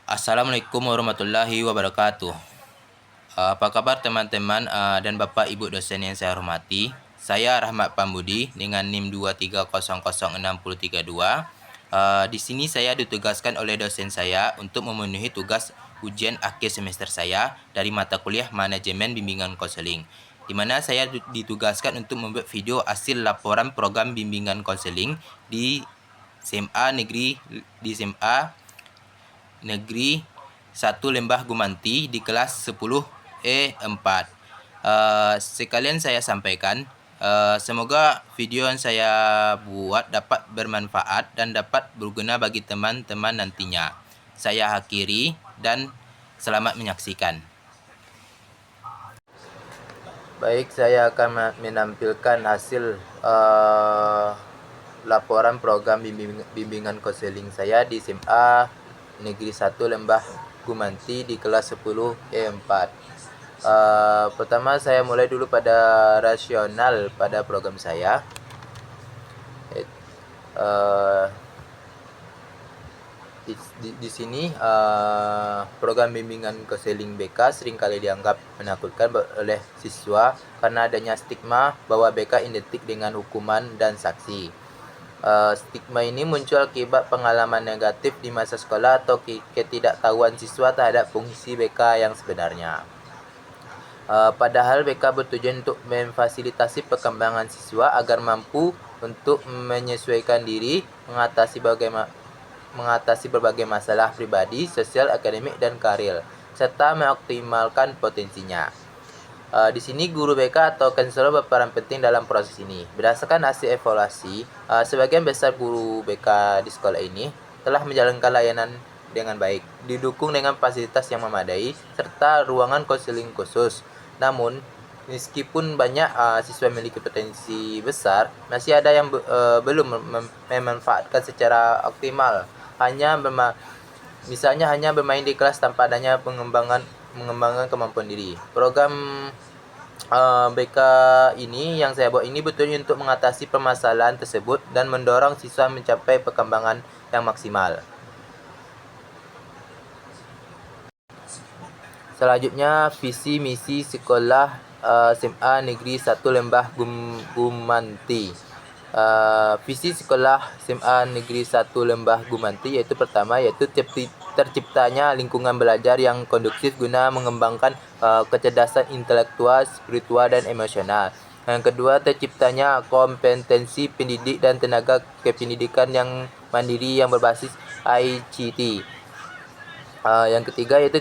Assalamualaikum warahmatullahi wabarakatuh. Apa kabar teman-teman dan Bapak Ibu dosen yang saya hormati? Saya Rahmat Pambudi dengan NIM 2300632. Di sini saya ditugaskan oleh dosen saya untuk memenuhi tugas ujian akhir semester saya dari mata kuliah Manajemen Bimbingan Konseling, di mana saya ditugaskan untuk membuat video hasil laporan program bimbingan konseling di SMA Negeri 1 Lembah Gumanti di kelas 10E4. Sekalian saya sampaikan, semoga video yang saya buat dapat bermanfaat dan dapat berguna bagi teman-teman nantinya. Saya akhiri dan selamat menyaksikan. Baik, saya akan menampilkan hasil laporan program bimbingan konseling saya di SMA Negeri 1 Lembah Gumanti di kelas 10E4. Pertama saya mulai dulu pada rasional pada program saya. Di sini program bimbingan konseling BK seringkali dianggap menakutkan oleh siswa karena adanya stigma bahwa BK identik dengan hukuman dan sanksi. Stigma ini muncul akibat pengalaman negatif di masa sekolah atau ketidaktahuan siswa terhadap fungsi BK yang sebenarnya. Padahal BK bertujuan untuk memfasilitasi perkembangan siswa agar mampu untuk menyesuaikan diri, mengatasi berbagai masalah pribadi, sosial, akademik, dan karir, serta mengoptimalkan potensinya. Di sini guru BK atau konselor berperan penting dalam proses ini. Berdasarkan hasil evaluasi, sebagian besar guru BK di sekolah ini telah menjalankan layanan dengan baik, didukung dengan fasilitas yang memadai, serta ruangan konseling khusus. Namun, meskipun banyak siswa memiliki potensi besar, masih ada yang belum memanfaatkan secara optimal. Misalnya hanya bermain di kelas tanpa adanya mengembangkan kemampuan diri. Program BK ini yang saya buat ini betul untuk mengatasi permasalahan tersebut dan mendorong siswa mencapai perkembangan yang maksimal. Selanjutnya, visi misi sekolah SMA Negeri 1 Lembah Gumanti. Visi sekolah SMA Negeri 1 Lembah Gumanti yaitu pertama yaitu terciptanya lingkungan belajar yang kondusif guna mengembangkan kecerdasan intelektual, spiritual, dan emosional. Yang kedua, terciptanya kompetensi pendidik dan tenaga kependidikan yang mandiri yang berbasis ICT. Yang ketiga yaitu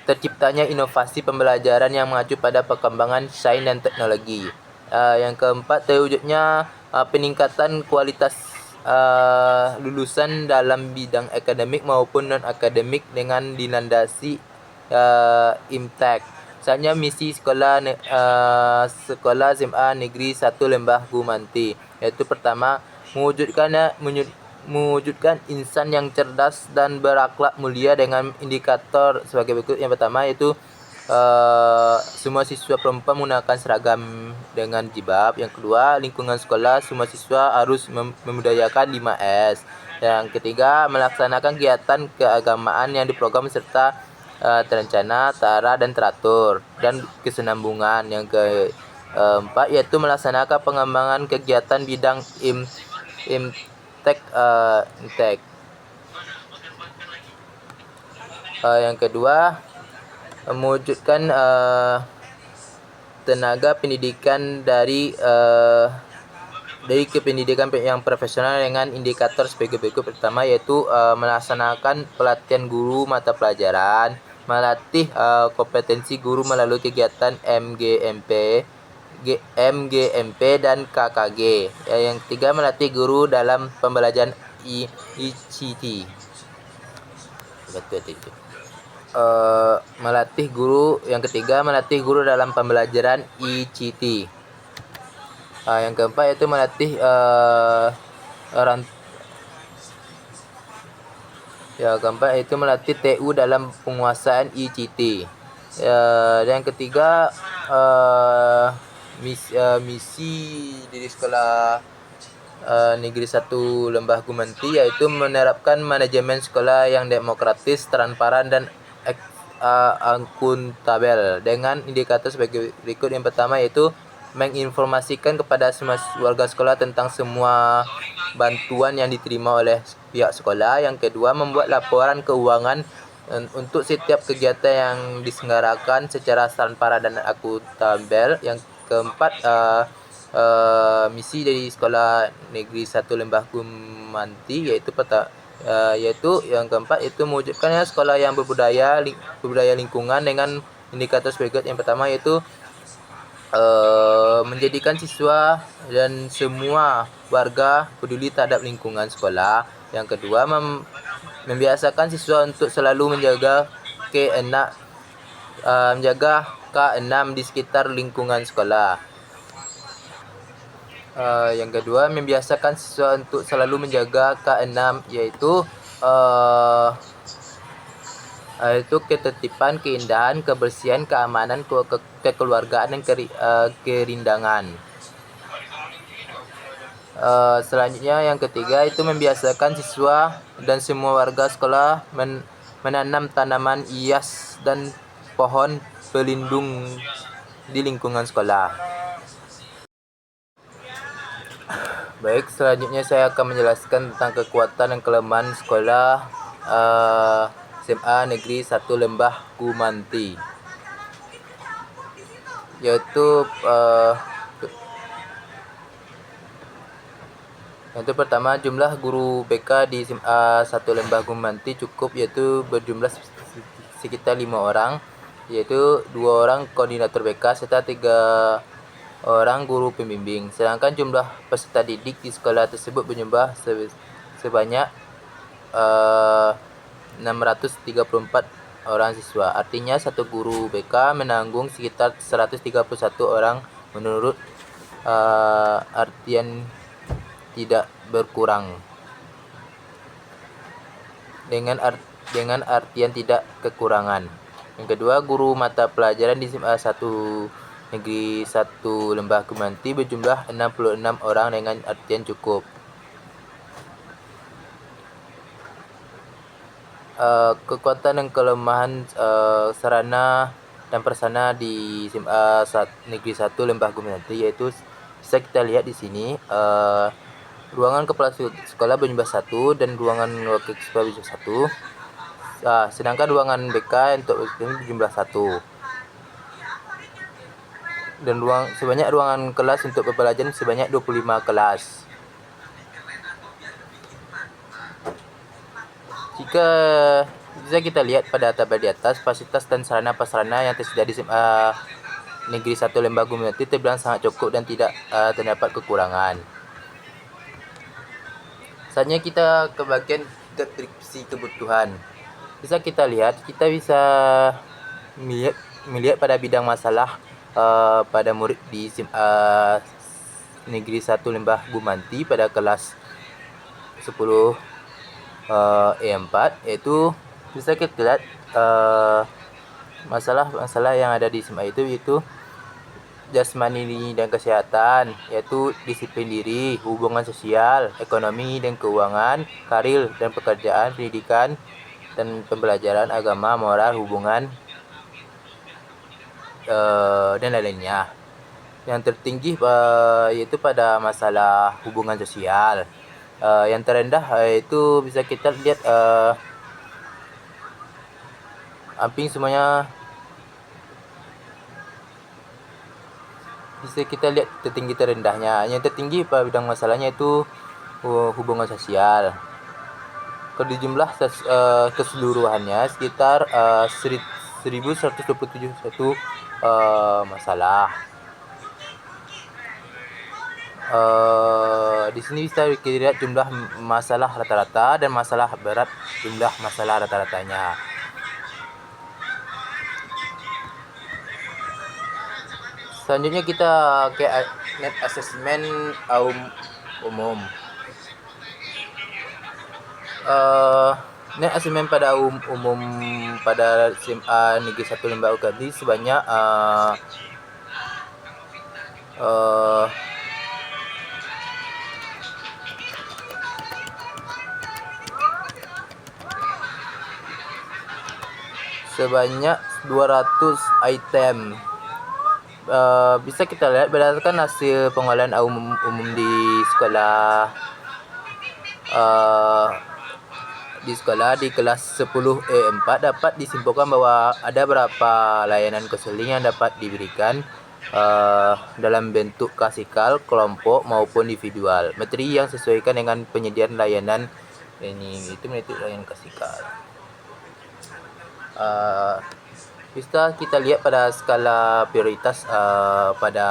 terciptanya inovasi pembelajaran yang mengacu pada perkembangan sains dan teknologi. Yang keempat, terwujudnya peningkatan kualitas lulusan dalam bidang akademik maupun non-akademik dengan dilandasi IMTEK. Misalnya misi sekolah SMA Negeri 1 Lembah Gumanti, yaitu pertama, mewujudkan insan yang cerdas dan berakhlak mulia dengan indikator sebagai berikut. Yang pertama yaitu semua siswa perempuan menggunakan seragam dengan jilbab. Yang kedua, lingkungan sekolah semua siswa harus memudayakan 5S. Yang ketiga, melaksanakan kegiatan keagamaan yang diprogram serta terencana, terarah, dan teratur, dan kesinambungan. Yang keempat yaitu melaksanakan pengembangan kegiatan bidang IMTEK. Yang kedua, mewujudkan tenaga pendidikan dari kependidikan yang profesional dengan indikator sebagai berikut. Pertama yaitu melaksanakan pelatihan guru mata pelajaran, melatih kompetensi guru melalui kegiatan MGMP dan KKG. Yang ketiga, melatih guru dalam pembelajaran ICT. Melatih guru dalam pembelajaran ICT. Yang keempat yaitu melatih TU dalam penguasaan ICT. Dan yang ketiga, misi dari sekolah Negeri 1 Lembah Gumanti, yaitu menerapkan manajemen sekolah yang demokratis, transparan, dan akuntabel dengan indikator sebagai berikut. Yang pertama yaitu menginformasikan kepada semua warga sekolah tentang semua bantuan yang diterima oleh pihak sekolah. Yang kedua, membuat laporan keuangan untuk setiap kegiatan yang diselenggarakan secara transparan dan akuntabel. Yang keempat, misi dari Sekolah Negeri 1 Lembah Gumanti yaitu yang keempat itu mewujudkan sekolah yang berbudaya lingkungan dengan indikator berikut. Yang pertama yaitu menjadikan siswa dan semua warga peduli terhadap lingkungan sekolah. Yang kedua, membiasakan siswa untuk selalu menjaga K6 di sekitar lingkungan sekolah. Yang kedua, membiasakan siswa untuk selalu menjaga K6, yaitu ketertiban, keindahan, kebersihan, keamanan, kekeluargaan, dan kerindangan. Selanjutnya, yang ketiga itu membiasakan siswa dan semua warga sekolah menanam tanaman hias dan pohon pelindung di lingkungan sekolah. Baik, selanjutnya saya akan menjelaskan tentang kekuatan dan kelemahan sekolah SMA Negeri 1 Lembah Gumanti, yaitu pertama, jumlah guru BK di SMA 1 Lembah Gumanti cukup, yaitu berjumlah sekitar 5 orang, yaitu 2 orang koordinator BK serta 3 orang guru pembimbing. Sedangkan jumlah peserta didik di sekolah tersebut berjumlah sebanyak 634 orang siswa. Artinya satu guru BK menanggung sekitar 131 orang menurut artian tidak berkurang. Dengan artian tidak kekurangan. Yang kedua, guru mata pelajaran di SMA 1 Negeri 1 Lembah Gumanti berjumlah 66 orang dengan artian cukup. Kekuatan dan kelemahan sarana dan prasarana di SMA Negeri 1 Lembah Gumanti, yaitu bisa kita lihat di sini, ruangan kepala sekolah berjumlah 1 dan ruangan wakil sekolah berjumlah 1. Sedangkan ruangan BK untuk berjumlah 1. Dan sebanyak ruangan kelas untuk pembelajaran sebanyak 25 kelas. Jika bisa kita lihat pada tabel di atas, fasilitas dan sarana prasarana yang tersedia di SMA Negeri 1 Lembah Gumanti terbilang sangat cukup dan tidak terdapat kekurangan. Saatnya kita ke bagian deskripsi kebutuhan. Bisa kita lihat, kita bisa melihat pada bidang masalah pada murid di SMA Negeri 1 Lembah Gumanti pada kelas 10 E4, yaitu bisa kita lihat masalah-masalah yang ada di SMA itu, yaitu jasmani dan kesehatan, yaitu disiplin diri, hubungan sosial, ekonomi dan keuangan, karir dan pekerjaan, pendidikan dan pembelajaran, agama, moral, hubungan, dan lain-lainnya. Yang tertinggi yaitu pada masalah hubungan sosial. Yang terendah itu bisa kita lihat hampir semuanya bisa kita lihat tertinggi terendahnya. Yang tertinggi pada bidang masalahnya itu hubungan sosial. Kalau dijumlah keseluruhannya sekitar 1127 masalah. Di sini bisa kita lihat jumlah masalah rata-rata dan masalah berat, jumlah masalah rata-ratanya. Selanjutnya kita ke net assessment umum. Net assessment pada umum pada SMA Negeri 1 Lembah Gumanti sebanyak 1 sebanyak 200 item. Bisa kita lihat berdasarkan hasil pengolahan umum di sekolah di kelas 10E4 dapat disimpulkan bahwa ada beberapa layanan konseling yang dapat diberikan dalam bentuk klasikal, kelompok maupun individual. Materi yang sesuaikan dengan penyediaan layanan ini itu menurut layanan klasikal. Bisa kita lihat pada skala prioritas pada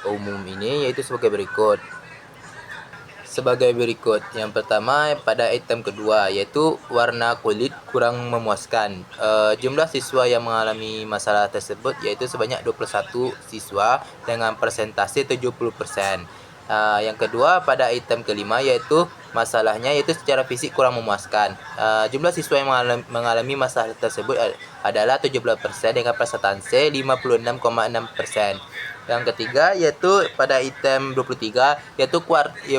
umum ini yaitu sebagai berikut. Yang pertama pada item kedua yaitu warna kulit kurang memuaskan. Jumlah siswa yang mengalami masalah tersebut yaitu sebanyak 21 siswa dengan persentase 70%. Yang kedua pada item kelima yaitu masalahnya yaitu secara fisik kurang memuaskan. Jumlah siswa yang mengalami masalah tersebut adalah 17% dengan persentase 56,6%. Yang ketiga yaitu pada item 23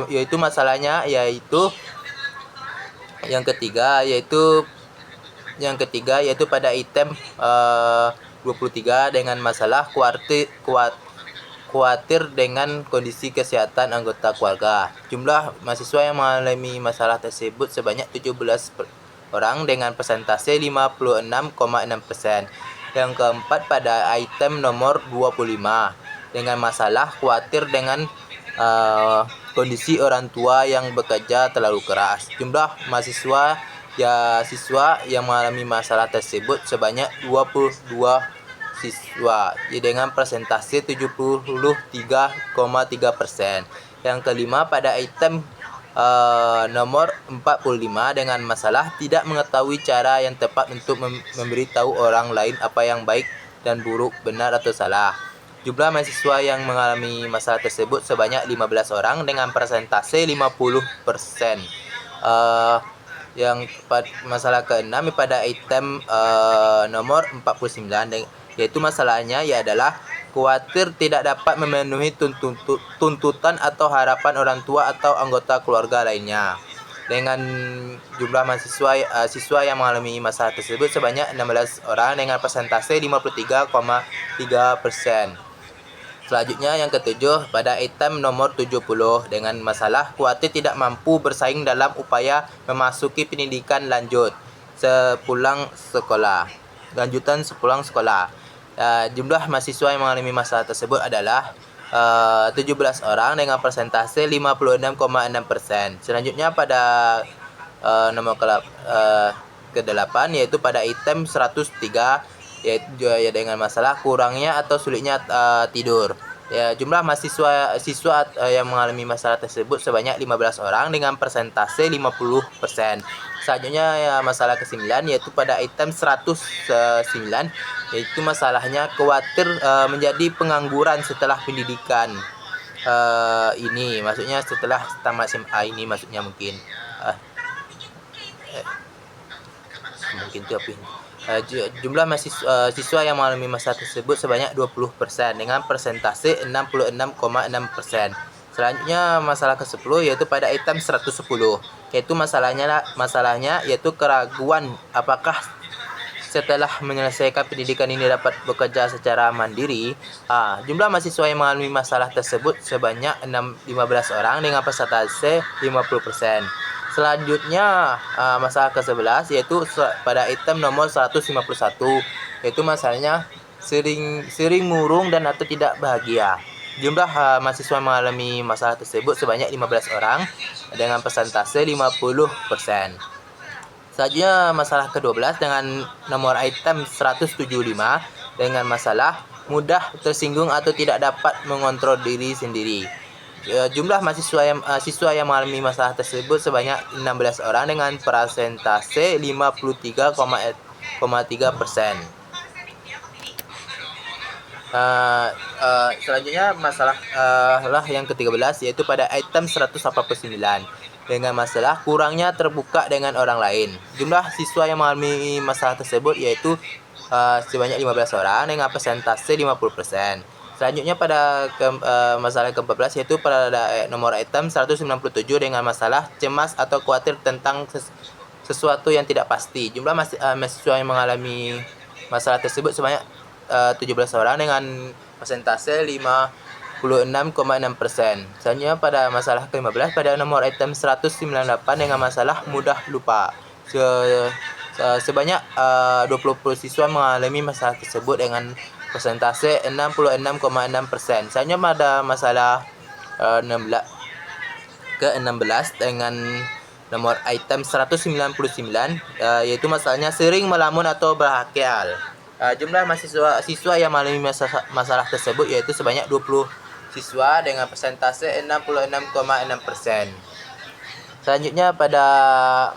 yaitu masalahnya yaitu yang ketiga yaitu pada item 23 dengan masalah khawatir dengan kondisi kesehatan anggota keluarga. Jumlah mahasiswa yang mengalami masalah tersebut sebanyak 17 orang dengan persentase 56,6%. Yang keempat pada item nomor 25 dengan masalah khawatir dengan kondisi orang tua yang bekerja terlalu keras. Jumlah siswa yang mengalami masalah tersebut sebanyak 22 siswa dengan persentase 73,3%. Yang kelima pada item nomor 45 dengan masalah tidak mengetahui cara yang tepat untuk memberitahu orang lain apa yang baik dan buruk, benar atau salah. Jumlah mahasiswa yang mengalami masalah tersebut sebanyak 15 orang dengan persentase 50%. Yang masalah keenam pada item nomor 49 yaitu masalahnya adalah khawatir tidak dapat memenuhi tuntutan atau harapan orang tua atau anggota keluarga lainnya. Dengan jumlah siswa yang mengalami masalah tersebut sebanyak 16 orang dengan persentase 53,3%. Selanjutnya yang ketujuh pada item nomor 70 dengan masalah khawatir tidak mampu bersaing dalam upaya memasuki pendidikan sepulang sekolah. Jumlah mahasiswa yang mengalami masalah tersebut adalah 17 orang dengan persentase 56,6%. Selanjutnya pada nomor ke-8 yaitu pada item 103 yaitu dengan masalah kurangnya atau sulitnya tidur. Jumlah siswa yang mengalami masalah tersebut sebanyak 15 orang dengan persentase 50%. Selanjutnya masalah ke-9 yaitu pada item 109 yaitu masalahnya khawatir menjadi pengangguran setelah pendidikan ini, maksudnya setelah tamat SMA ini maksudnya mungkin itu apa ini? Jumlah siswa yang mengalami masalah tersebut sebanyak 20% dengan persentase 66,6%. Selanjutnya masalah ke-10 yaitu pada item 110 yaitu masalahnya yaitu keraguan apakah setelah menyelesaikan pendidikan ini dapat bekerja secara mandiri. Jumlah mahasiswa yang mengalami masalah tersebut sebanyak 15 orang dengan persentase 50%. Selanjutnya masalah ke-11 yaitu pada item nomor 151 yaitu masalahnya sering murung dan atau tidak bahagia. Jumlah mahasiswa yang mengalami masalah tersebut sebanyak 15 orang dengan persentase 50%. Selanjutnya masalah ke-12 dengan nomor item 175 dengan masalah mudah tersinggung atau tidak dapat mengontrol diri sendiri. Jumlah siswa yang mengalami masalah tersebut sebanyak 16 orang dengan persentase 53,3%. Selanjutnya masalah yang ke-13 yaitu pada item 189 dengan masalah kurangnya terbuka dengan orang lain. Jumlah siswa yang mengalami masalah tersebut yaitu sebanyak 15 orang dengan persentase 50%. Selanjutnya pada masalah ke-14 yaitu pada nomor item 197 dengan masalah cemas atau khawatir tentang sesuatu yang tidak pasti. Jumlah mahasiswa yang mengalami masalah tersebut sebanyak 17 orang dengan persentase 56,6%. Selanjutnya pada masalah ke-15 pada nomor item 198 dengan masalah mudah lupa. Sebanyak 20 siswa mengalami masalah tersebut dengan persentase 66,6%. Selanjutnya pada masalah 16 dengan nomor item 199 yaitu masalahnya sering melamun atau berhayal. Jumlah siswa yang mengalami masalah tersebut yaitu sebanyak 20 siswa dengan persentase 66,6%. Selanjutnya pada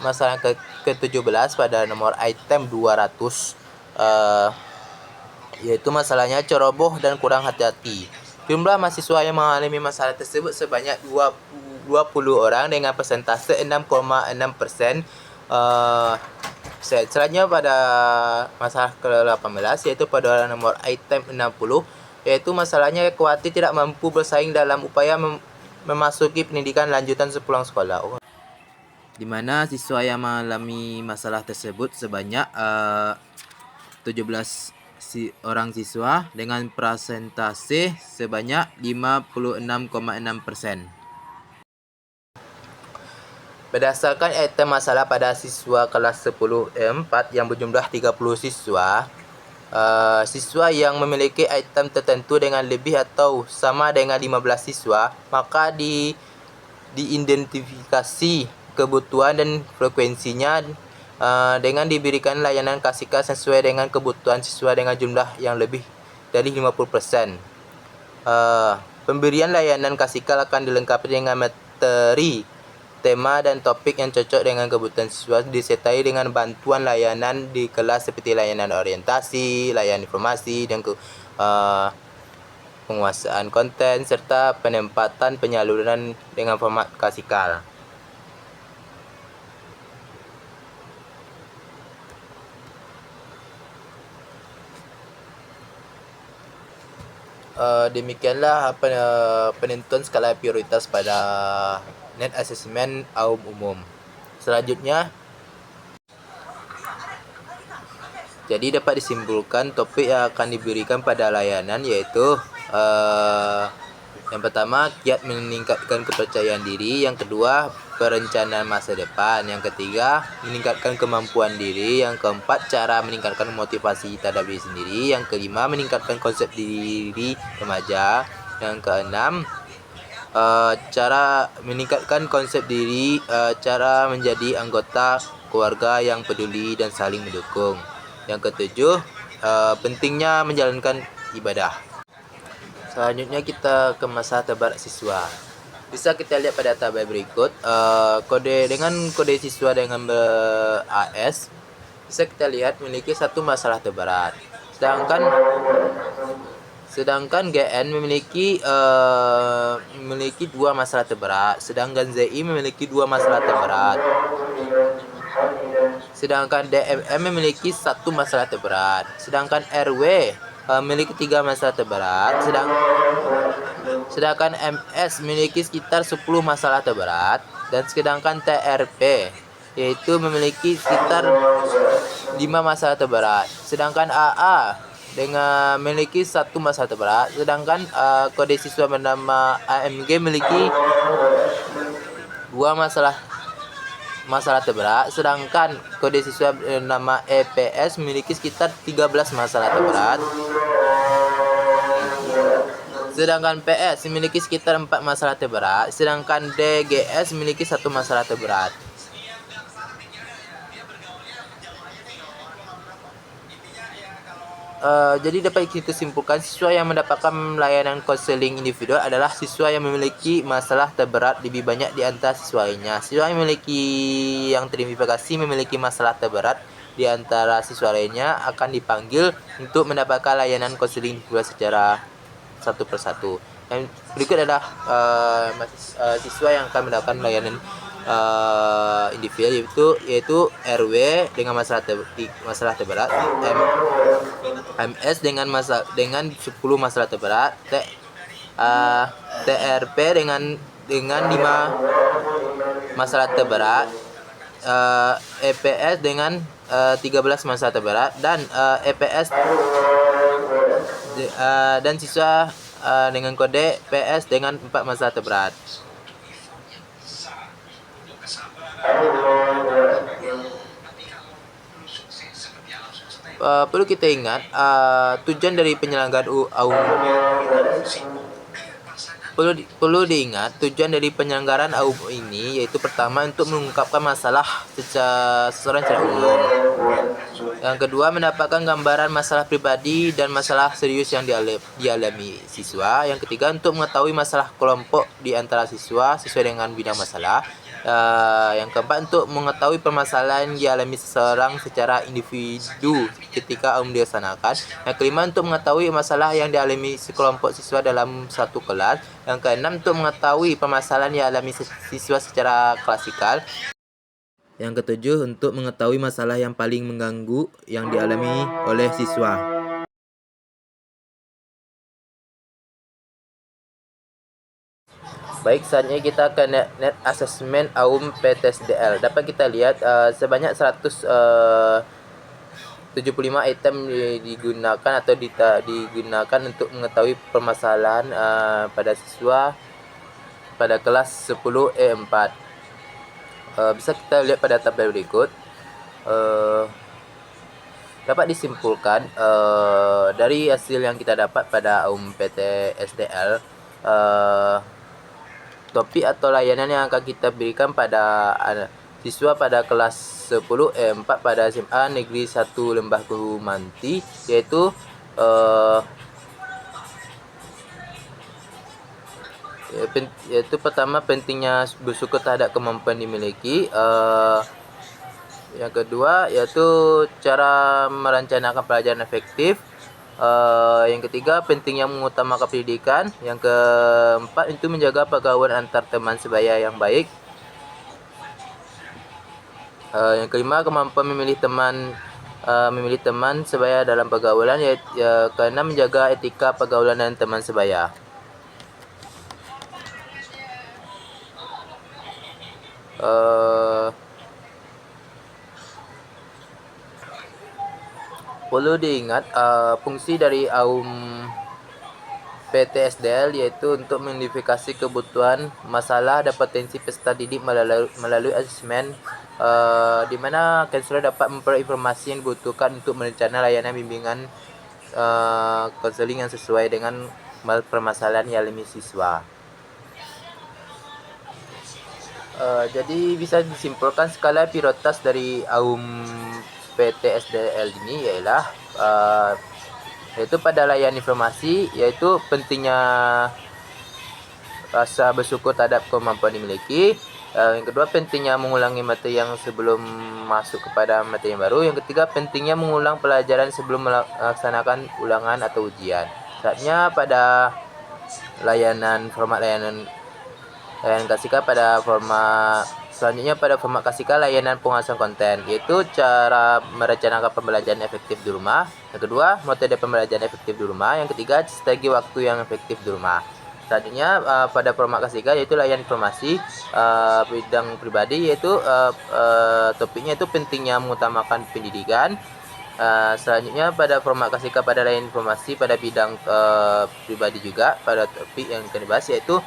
masalah ke-17 pada nomor item 200 yaitu masalahnya ceroboh dan kurang hati-hati. Jumlah mahasiswa yang mengalami masalah tersebut sebanyak 20 orang dengan persentase 6,6%. Selanjutnya pada masalah ke-18 yaitu pada nomor item 60 yaitu masalahnya khawatir tidak mampu bersaing dalam upaya memasuki pendidikan lanjutan sepulang sekolah. Di mana siswa yang mengalami masalah tersebut sebanyak 17 orang siswa dengan persentase sebanyak 56,6%. Berdasarkan item masalah pada siswa kelas 10 E4 yang berjumlah 30 siswa, siswa yang memiliki item tertentu dengan lebih atau sama dengan 15 siswa, maka diidentifikasi kebutuhan dan frekuensinya dengan diberikan layanan klasikal sesuai dengan kebutuhan siswa dengan jumlah yang lebih dari 50%. Pemberian layanan klasikal akan dilengkapi dengan materi, tema dan topik yang cocok dengan kebutuhan siswa disertai dengan bantuan layanan di kelas seperti layanan orientasi, layanan informasi, dan penguasaan konten serta penempatan penyaluran dengan format klasikal. Demikianlah penentuan skala prioritas pada Net Assessment Awam Umum. Selanjutnya, jadi dapat disimpulkan topik yang akan diberikan pada layanan yaitu yang pertama, kiat meningkatkan kepercayaan diri. Yang kedua, perencanaan masa depan. Yang ketiga, meningkatkan kemampuan diri. Yang keempat, cara meningkatkan motivasi terhadap diri sendiri. Yang kelima, meningkatkan konsep diri remaja. Yang keenam, cara meningkatkan konsep diri, cara menjadi anggota keluarga yang peduli dan saling mendukung. Yang ketujuh, pentingnya menjalankan ibadah. Selanjutnya kita ke masa terbarat siswa. Bisa kita lihat pada tabel berikut. Kode siswa dengan AS bisa kita lihat memiliki satu masalah terberat. Sedangkan GN memiliki dua masalah terberat. Sedangkan ZI memiliki dua masalah terberat. Sedangkan DMM memiliki satu masalah terberat. Sedangkan RW memiliki 3 masalah terberat, sedangkan MS memiliki sekitar 10 masalah terberat, dan sedangkan TRP yaitu memiliki sekitar 5 masalah terberat. Sedangkan AA dengan memiliki 1 masalah terberat, sedangkan kode siswa bernama AMG memiliki 2 masalah terberat, sedangkan kode siswa bernama EPS memiliki sekitar 13 masalah terberat, sedangkan PS memiliki sekitar 4 masalah terberat, sedangkan DGS memiliki 1 masalah terberat. Jadi dapat kita simpulkan siswa yang mendapatkan layanan konseling individual adalah siswa yang memiliki masalah terberat lebih banyak di antara siswa lainnya. Siswa yang teridentifikasi memiliki masalah terberat di antara siswa lainnya akan dipanggil untuk mendapatkan layanan konseling individual secara satu persatu. Yang berikut adalah siswa yang akan mendapatkan layanan individu yaitu RW dengan masalah terberat, MS dengan 10 masalah terberat, TRP dengan 5 masalah terberat, EPS dengan 13 masa terberat dan EPS dan siswa dengan kode PS dengan 4 masa terberat. Perlu kita ingat tujuan dari penyelenggaraan perlu diingat tujuan dari penyelenggaraan AUM ini yaitu pertama untuk mengungkapkan masalah seseorang secara umum. Yang kedua, mendapatkan gambaran masalah pribadi dan masalah serius yang dialami siswa. Yang ketiga, untuk mengetahui masalah kelompok di antara siswa sesuai dengan bidang masalah. Yang keempat, untuk mengetahui permasalahan yang dialami seseorang secara individu ketika dilaksanakan. Yang kelima, untuk mengetahui masalah yang dialami sekelompok siswa dalam satu kelas. Yang keenam, untuk mengetahui permasalahan yang dialami siswa secara klasikal. Yang ketujuh, untuk mengetahui masalah yang paling mengganggu yang dialami oleh siswa. Baik, saatnya kita ke net assessment AUM PTSDL. Dapat kita lihat sebanyak 175 item digunakan atau digunakan untuk mengetahui permasalahan pada siswa pada kelas 10 E4. Bisa kita lihat pada tabel berikut. Dapat disimpulkan dari hasil yang kita dapat pada AUM PTSDL, topik atau layanan yang akan kita berikan pada siswa pada kelas 10 4 pada SMA Negeri 1 Lembah Gumanti yaitu pertama, pentingnya bersyukur terhadap kemampuan dimiliki. Yang kedua yaitu cara merencanakan pelajaran efektif. Yang ketiga, pentingnya mengutamakan pendidikan. Yang keempat, itu menjaga pergaulan antar teman sebaya yang baik. Yang kelima, kemampuan memilih teman sebaya dalam pergaulan. Keenam, menjaga etika pergaulan dan teman sebaya. Perlu diingat fungsi dari AUM PTSDL yaitu untuk mengidentifikasi kebutuhan, masalah dan potensi peserta didik melalui asesmen di mana konselor dapat memperoleh informasi yang dibutuhkan untuk merencana layanan bimbingan konseling yang sesuai dengan permasalahan yang dialami siswa. Jadi bisa disimpulkan skala prioritas dari AUM PTSDL ini ialah yaitu pada layanan informasi, yaitu pentingnya rasa bersyukur terhadap kemampuan dimiliki. Yang kedua, pentingnya mengulangi materi yang sebelum masuk kepada materi yang baru. Yang ketiga, pentingnya mengulang pelajaran sebelum melaksanakan ulangan atau ujian. Saatnya pada format layanan kasihkan pada format selanjutnya pada format kasihkan layanan penguasaan konten, yaitu cara merencanakan pembelajaran efektif di rumah. Yang kedua, metode pembelajaran efektif di rumah. Yang ketiga, strategi waktu yang efektif di rumah. Selanjutnya pada format kasihkan yaitu layanan informasi bidang pribadi, yaitu topiknya itu pentingnya mengutamakan pendidikan. Selanjutnya pada format kasihkan pada layanan informasi pada bidang pribadi juga pada topik yang akan dibahas yaitu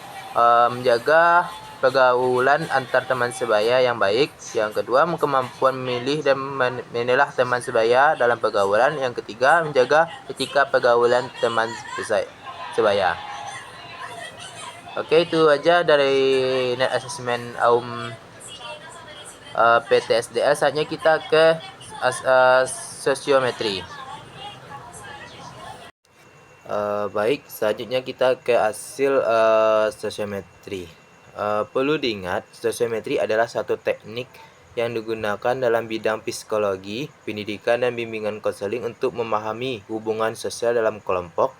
menjaga pergaulan antar teman sebaya yang baik. Yang kedua, kemampuan memilih dan menilai teman sebaya dalam pergaulan. Yang ketiga, menjaga etika pergaulan teman sebaya. Oke, itu aja dari net assessment AUM PTSDL. Saatnya kita ke sosiometri. Baik, selanjutnya kita ke hasil sosiometri. Perlu diingat, sosiometri adalah satu teknik yang digunakan dalam bidang psikologi, pendidikan, dan bimbingan konseling untuk memahami hubungan sosial dalam kelompok.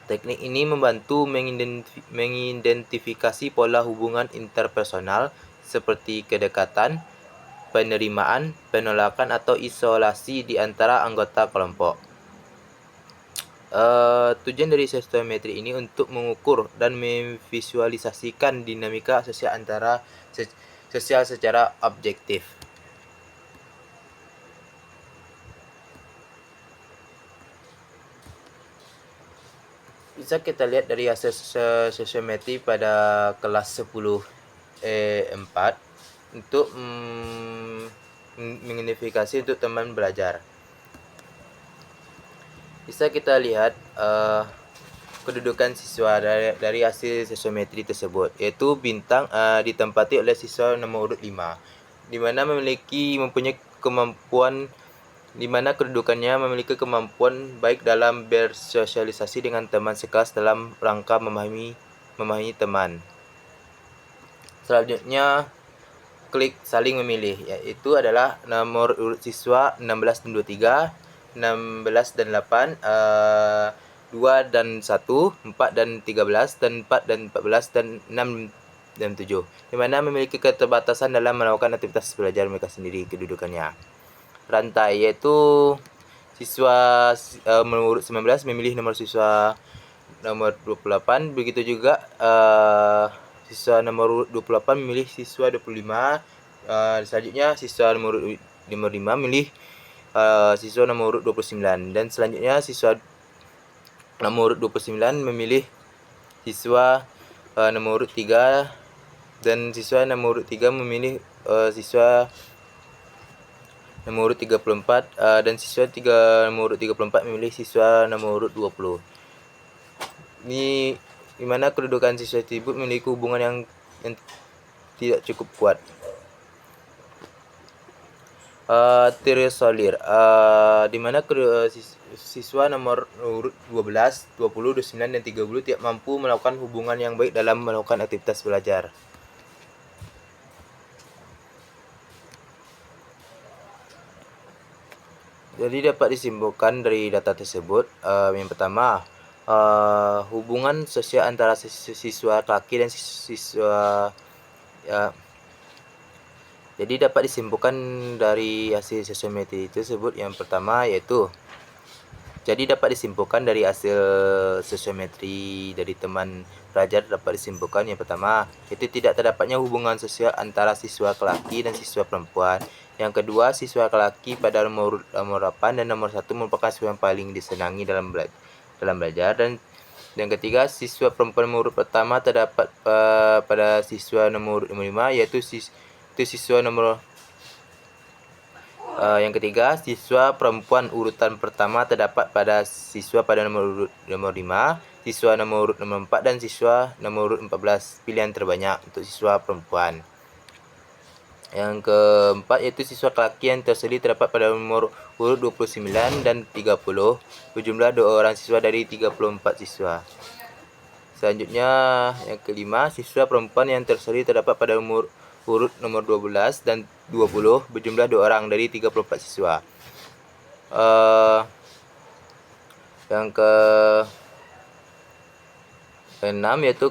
Teknik ini membantu mengidentifikasi pola hubungan interpersonal seperti kedekatan, penerimaan, penolakan, atau isolasi di antara anggota kelompok. Tujuan dari sosiometri ini untuk mengukur dan memvisualisasikan dinamika sosial antara sosial secara objektif. Bisa kita lihat dari hasil sosiometri pada kelas 10 4 untuk mengidentifikasi untuk teman belajar. Bisa kita lihat kedudukan siswa dari hasil sosiometri tersebut, yaitu bintang ditempati oleh siswa nomor urut 5, di mana mempunyai kemampuan, di mana kedudukannya memiliki kemampuan baik dalam bersosialisasi dengan teman sekelas dalam rangka memahami teman. Selanjutnya, klik saling memilih, yaitu adalah nomor urut siswa 16 dan 23, 16 dan 8, 2 dan 1, 4 dan 13, dan 4 dan 14, dan 6 dan 7, di mana memiliki keterbatasan dalam melakukan aktivitas belajar mereka sendiri. Kedudukannya rantai, yaitu siswa nomor urut 19 memilih nomor siswa nomor 28, begitu juga siswa nomor urut 28 memilih siswa 25. Selanjutnya siswa nomor 5 memilih siswa nomor urut 29, dan selanjutnya siswa nomor urut 29 memilih siswa nomor urut 3, dan siswa nomor urut 3 memilih siswa nomor urut 34, dan siswa nomor urut 34 memilih siswa nomor urut 20. Ini di mana kedudukan siswa tersebut memiliki hubungan yang tidak cukup kuat. Terisolir, di mana siswa nomor urut 12, 20, 29, dan 30 tidak mampu melakukan hubungan yang baik dalam melakukan aktivitas belajar. Jadi dapat disimpulkan dari data tersebut, yang pertama, hubungan sosial antara siswa laki dan siswa jadi dapat disimpulkan dari hasil sosiometri tersebut yang pertama, yaitu dapat disimpulkan dari hasil sosiometri dari teman belajar dapat disimpulkan yang pertama, yaitu tidak terdapatnya hubungan sosial antara siswa laki dan siswa perempuan. Yang kedua, siswa laki pada nomor 8 dan nomor 1 merupakan siswa yang paling disenangi dalam belajar, dan yang ketiga, siswa perempuan nomor pertama terdapat pada siswa nomor 5, yaitu siswa nomor yang ketiga, siswa perempuan urutan pertama terdapat pada siswa pada nomor 5, siswa nomor urut nomor 4, dan siswa nomor urut 14, pilihan terbanyak untuk siswa perempuan. Yang keempat, yaitu siswa laki yang tersedia terdapat pada nomor urut 29 dan 30, berjumlah 2 orang siswa dari 34 siswa. Selanjutnya, yang kelima, siswa perempuan yang tersedia terdapat pada urut nomor 12 dan 20, berjumlah 2 orang dari 34 siswa. Yang ke-6, yaitu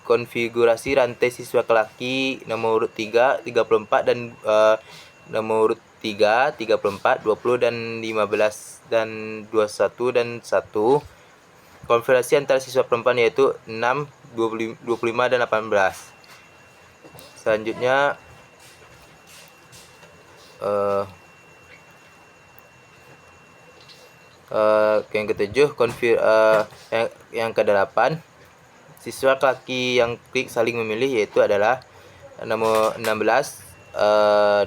konfigurasi rantai siswa laki nomor urut 3, 34, dan nomor urut 3, 34, 20, dan 15, dan 21, dan 1. Konfigurasi antara siswa perempuan yaitu 6, 25, dan 18. Selanjutnya, yang ketujuh, yang ke-8, siswa laki yang klik saling memilih yaitu adalah nomor 16,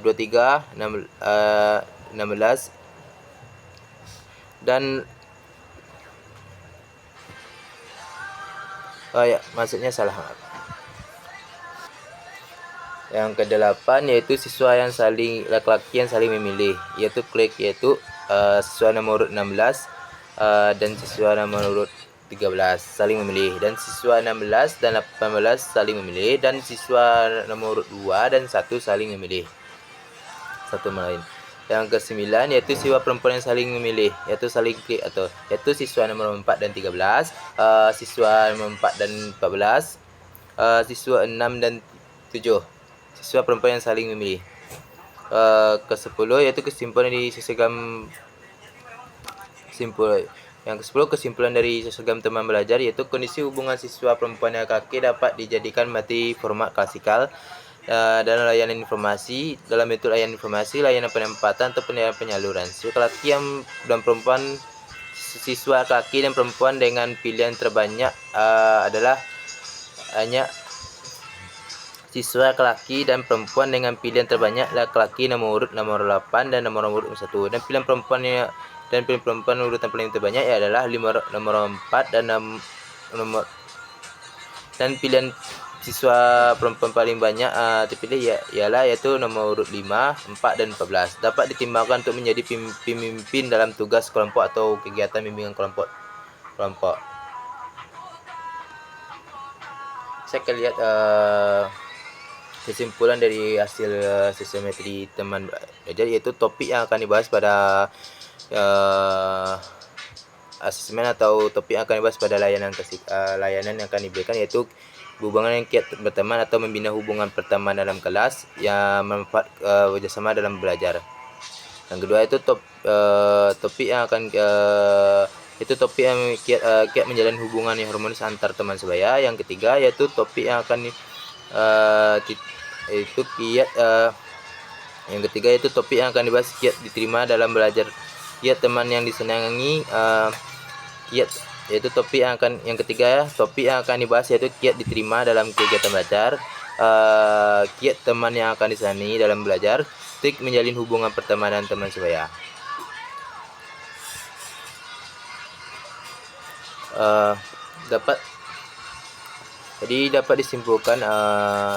23, 16, dan maksudnya salah. Yang ke-8 yaitu siswa yang laki-laki yang saling memilih, yaitu klik, yaitu siswa nomor urut 16 dan siswa nomor urut 13 saling memilih, dan siswa 16 dan 18 saling memilih, dan siswa nomor urut 2 dan 1 saling memilih satu sama lain. Yang ke-9 yaitu siswa perempuan yang saling memilih, yaitu saling klik, yaitu siswa nomor 4 dan 13, siswa nomor 4 dan 14, siswa 6 dan 7, siswa perempuan yang saling memilih. Ke-10 yaitu kesimpulan dari kesimpulan dari sosiogam teman belajar, yaitu kondisi hubungan siswa perempuan dan laki dapat dijadikan materi format klasikal dalam layanan informasi, dalam bentuk layanan informasi, layanan penempatan atau penyaluran. Siswa laki dan perempuan, siswa laki dan perempuan dengan pilihan terbanyak adalah hanya siswa laki dan perempuan dengan pilihan terbanyak laki-laki nomor urut nomor 8 dan nomor urut 1, dan pilihan perempuan urutan paling terbanyak adalah nomor 4 dan nomor, dan pilihan siswa perempuan paling banyak terpilih yaitu nomor urut 5, 4 dan 14. Dapat ditimbangkan untuk menjadi pemimpin dalam tugas kelompok atau kegiatan bimbingan kelompok. Saya akan lihat kesimpulan dari hasil sosiometri teman belajar, yaitu topik yang akan dibahas pada asesmen atau topik yang akan dibahas pada layanan yang akan diberikan, yaitu hubungan yang kiat berteman atau membina hubungan pertemanan dalam kelas yang bermanfaat bekerjasama dalam belajar. Yang kedua itu topik yang akan itu topik yang kiat menjalin hubungan yang harmonis antar teman sebaya. Yang ketiga yaitu topik yang akan itu kiat yang ketiga itu topik yang akan dibahas kiat diterima dalam belajar, kiat teman yang disenangi, kiat yaitu topik yang ketiga topik yang akan dibahas yaitu kiat diterima dalam kegiatan belajar, kiat teman yang akan disenangi dalam belajar, trik menjalin hubungan pertemanan teman sebaya. Dapat disimpulkan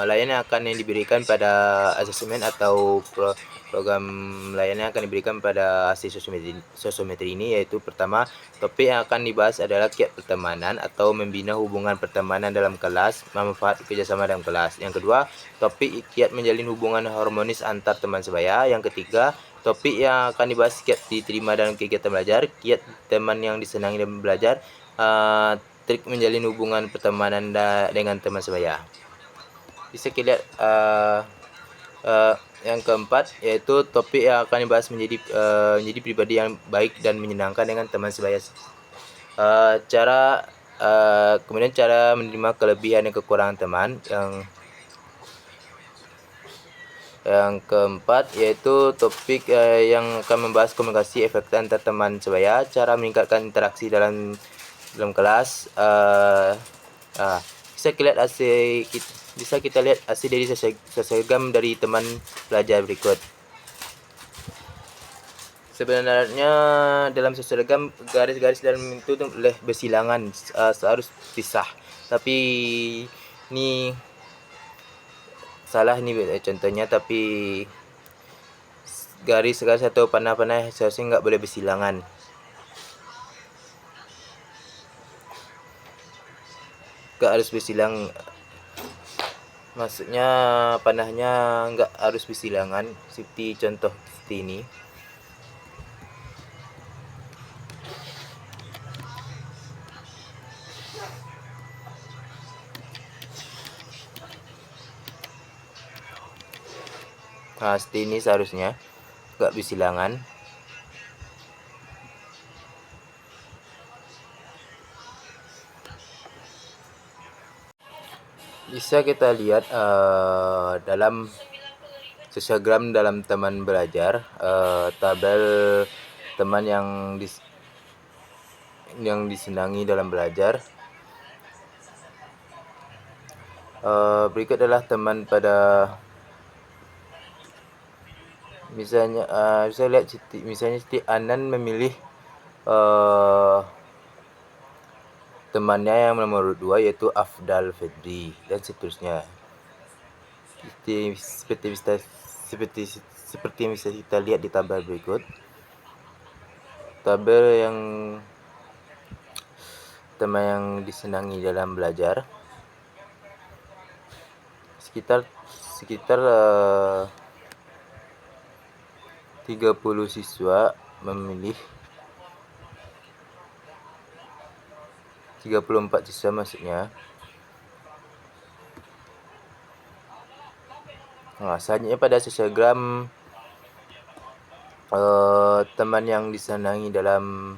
layanan yang diberikan pada asesmen atau program layanan yang akan diberikan pada hasil sosiometri ini, yaitu pertama, topik yang akan dibahas adalah kiat pertemanan atau membina hubungan pertemanan dalam kelas, manfaat kerjasama dalam kelas. Yang kedua, topik kiat menjalin hubungan harmonis antar teman sebaya. Yang ketiga, topik yang akan dibahas kiat diterima dalam kegiatan belajar, kiat teman yang disenangi dalam belajar, trik menjalin hubungan pertemanan dengan teman sebaya. Bisa kita lihat yang keempat, yaitu topik yang akan dibahas menjadi pribadi yang baik dan menyenangkan dengan teman sebaya. Kemudian cara menerima kelebihan dan kekurangan teman. Yang keempat yaitu topik yang akan membahas komunikasi efektif antar teman sebaya, cara meningkatkan interaksi dalam kelas. Bisa kita lihat hasil dari sosiogram dari teman belajar berikut. Sebenarnya dalam sosiogram garis-garis dalam itu boleh bersilangan, harus pisah, tapi ini salah nih contohnya, tapi garis-garis atau panah-panah seharusnya nggak boleh bersilangan. Nggak harus bersilang, maksudnya panahnya nggak harus bersilangan, seperti contoh seperti ini. Nah, seperti ini seharusnya nggak bersilangan. Bisa kita lihat dalam sosiogram dalam teman belajar, tabel teman yang disenangi dalam belajar. Berikut adalah teman pada misalnya bisa lihat misalnya Siti Anan memilih temannya yang nomor 2 yaitu Afdal Fedri, dan seterusnya. Seperti yang bisa kita lihat di tabel berikut. Tabel yang teman yang disenangi dalam belajar, sekitar 30 siswa memilih 34 siswa maksudnya. Nah, selanjutnya pada sosiogram teman yang disenangi dalam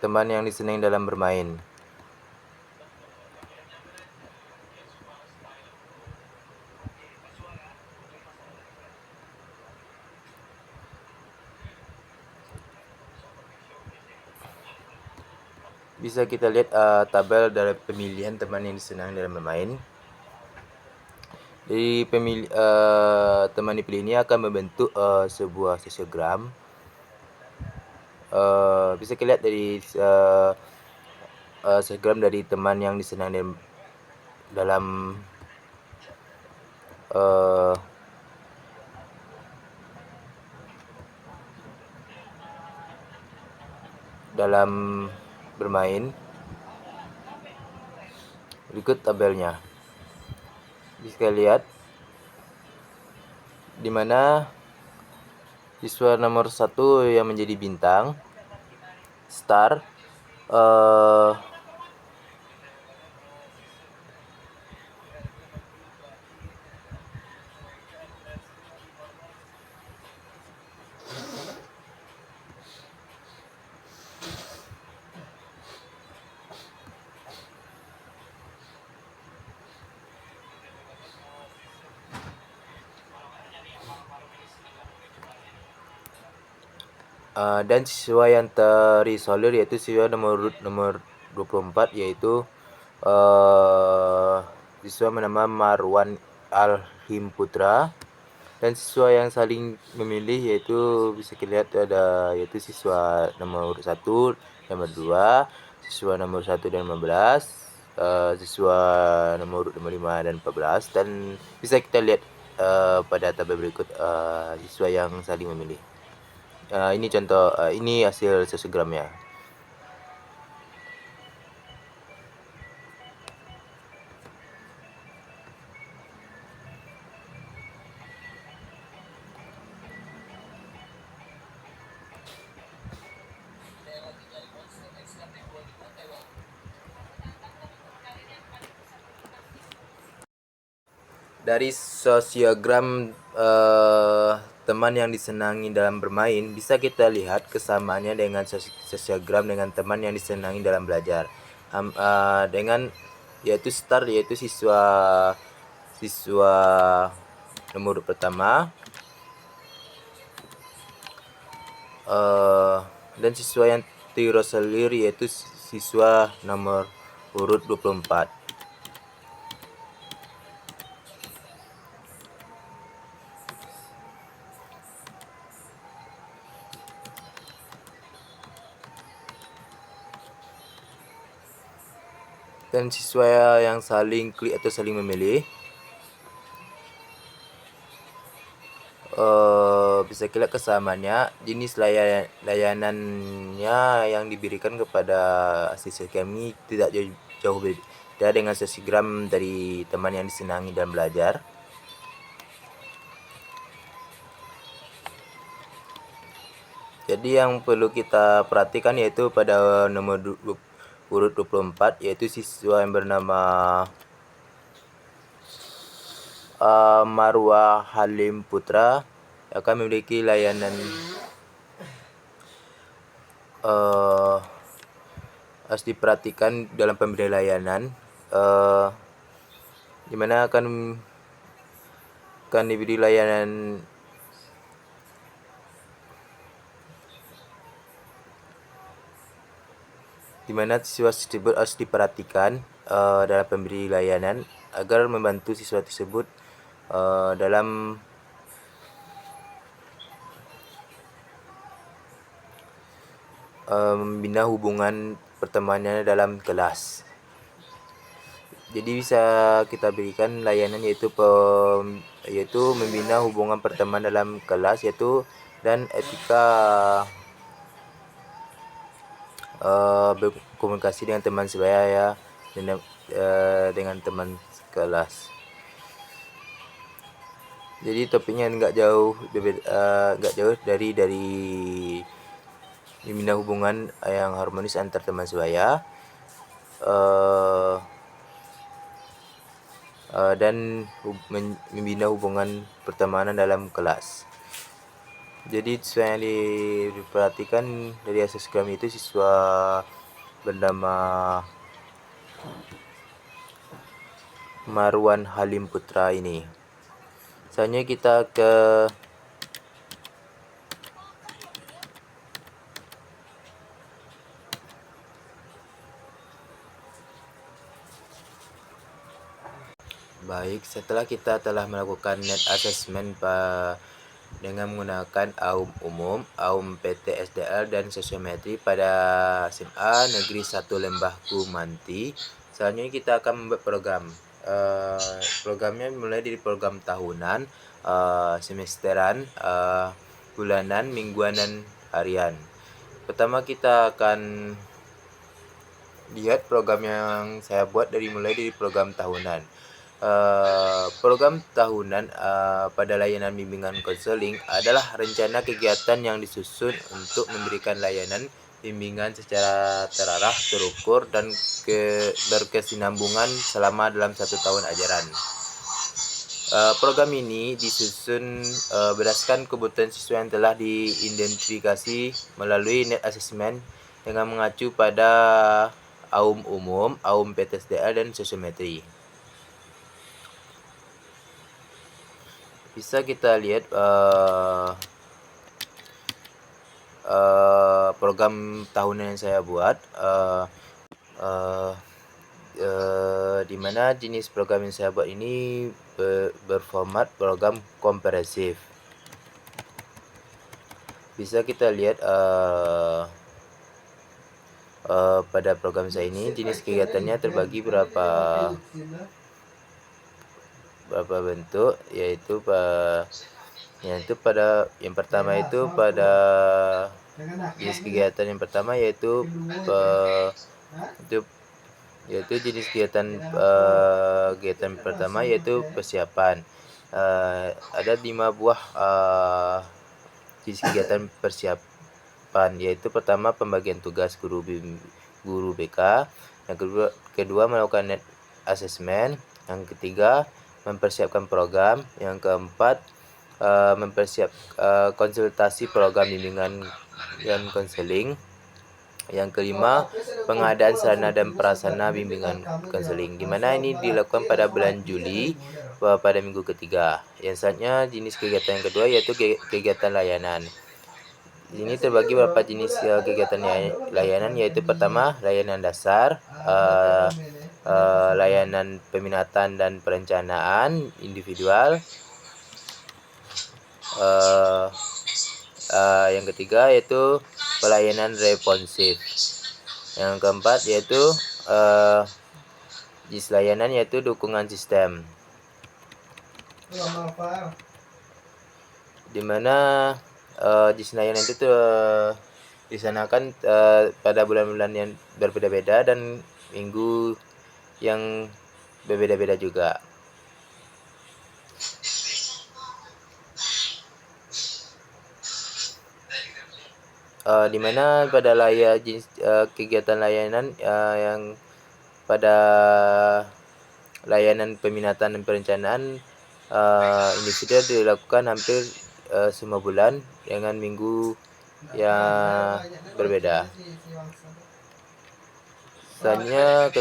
teman yang disenangi dalam bermain. Bisa kita lihat tabel dari pemilihan teman yang disenangi dalam bermain. Jadi teman dipilih ini akan membentuk sebuah sosiogram. Bisa kita lihat dari sosiogram dari teman yang disenangi dalam bermain. Berikut tabelnya. Bisa lihat di mana siswa nomor 1 yang menjadi bintang star dan siswa yang terisolir yaitu siswa nomor 24 yaitu siswa bernama Marwan Alhim Putra, dan siswa yang saling memilih yaitu bisa kita lihat yaitu siswa nomor 1, nomor 2, siswa nomor 1 dan 15, siswa nomor 5 dan 14, dan bisa kita lihat pada tabel berikut siswa yang saling memilih. Ini contoh, ini hasil sosogramnya. Dari sosiogram teman yang disenangi dalam bermain, bisa kita lihat kesamaannya dengan sosiogram dengan teman yang disenangi dalam belajar. Dengan yaitu star yaitu siswa nomor pertama, dan siswa yang terisolir yaitu siswa nomor urut 24. Dan siswa yang saling klik atau saling memilih, bisa kita lihat kesamaannya, jenis layanannya yang diberikan kepada siswa kami tidak jauh beda dengan sosiogram dari teman yang disenangi dan belajar. Jadi yang perlu kita perhatikan yaitu pada nomor urut 24 yaitu siswa yang bernama Marwa Halim Putra akan memiliki layanan harus diperhatikan dalam pemberian layanan, dimana akan diberi layanan dimana siswa tersebut harus diperhatikan dalam pemberi layanan agar membantu siswa tersebut dalam membina hubungan pertemanan dalam kelas. Jadi bisa kita berikan layanan yaitu membina hubungan pertemanan dalam kelas dan etika berkomunikasi dengan teman sebaya dengan teman kelas. Jadi topiknya nggak jauh dari membina hubungan yang harmonis antar teman sebaya dan membina hubungan pertemanan dalam kelas. Jadi siswa yang diperhatikan dari asesgram itu siswa bernama Marwan Halim Putra ini. Selanjutnya kita ke baik, setelah kita telah melakukan net assessment dengan menggunakan AUM umum, AUM PTSDL dan sosiometri pada SMA Negeri 1 Lembah Gumanti. Selanjutnya kita akan membuat program. Programnya mulai dari program tahunan, semesteran, bulanan, mingguan, dan harian. Pertama kita akan lihat program yang saya buat mulai dari program tahunan. Program tahunan pada layanan bimbingan konseling adalah rencana kegiatan yang disusun untuk memberikan layanan bimbingan secara terarah, terukur, dan berkesinambungan selama dalam 1 tahun ajaran. Program ini disusun berdasarkan kebutuhan siswa yang telah diidentifikasi melalui net assessment dengan mengacu pada AUM umum, AUM PTSDL, dan sosiometri. Bisa kita lihat program tahunan yang saya buat, di mana jenis program yang saya buat ini berformat program komprehensif. Bisa kita lihat pada program saya ini jenis kegiatannya terbagi berapa bentuk, yaitu pada yang pertama itu pada jenis kegiatan yang pertama yaitu jenis kegiatan pertama yaitu persiapan. Ada 5 buah jenis kegiatan persiapan, yaitu pertama pembagian tugas guru BK, yang kedua melakukan net assessment, yang ketiga mempersiapkan program, yang keempat konsultasi program bimbingan dan konseling, yang kelima pengadaan sarana dan prasarana bimbingan konseling, di mana ini dilakukan pada bulan Juli pada minggu ketiga. Yang selanjutnya jenis kegiatan yang kedua yaitu kegiatan layanan. Ini terbagi beberapa jenis kegiatan layanan, yaitu pertama layanan dasar, layanan peminatan dan perencanaan individual, yang ketiga yaitu pelayanan responsif, yang keempat yaitu jenis layanan yaitu dukungan sistem, di mana jenis layanan itu disanakan pada bulan-bulan yang berbeda-beda dan minggu yang berbeda-beda juga. Di mana pada jenis kegiatan layanan yang pada layanan peminatan dan perencanaan individu dilakukan hampir semua bulan dengan minggu yang berbeda. Selanjutnya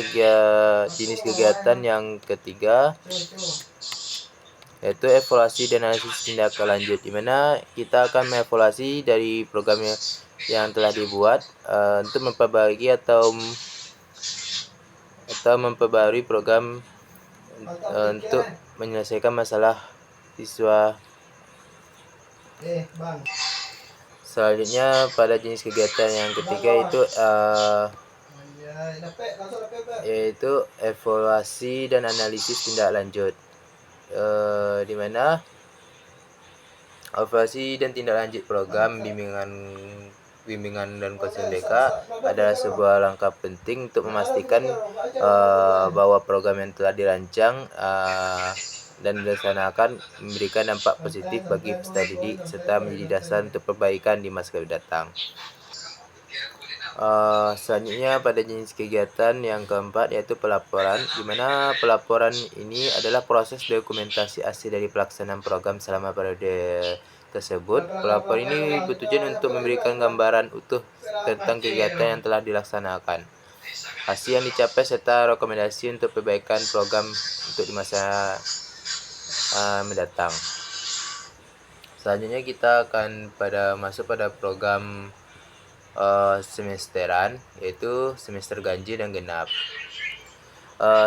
jenis kegiatan yang ketiga yaitu evaluasi dan analisis tindak lanjut, di mana kita akan mengevaluasi dari program yang telah dibuat untuk memperbaiki atau memperbarui program untuk menyelesaikan masalah siswa. Selanjutnya pada jenis kegiatan yang ketiga yaitu evaluasi dan analisis tindak lanjut, di mana evaluasi dan tindak lanjut program bimbingan dan konseling BK adalah sebuah langkah penting untuk memastikan bahwa program yang telah dirancang dan dilaksanakan memberikan dampak positif bagi peserta didik serta menjadi dasar untuk perbaikan di masa mendatang. Selanjutnya pada jenis kegiatan yang keempat yaitu pelaporan, di mana pelaporan ini adalah proses dokumentasi hasil dari pelaksanaan program selama periode tersebut. Pelapor ini bertujuan untuk memberikan gambaran utuh tentang kegiatan yang telah dilaksanakan, hasil yang dicapai, serta rekomendasi untuk perbaikan program untuk di masa mendatang. Selanjutnya kita akan masuk pada program semesteran, yaitu semester ganjil dan genap.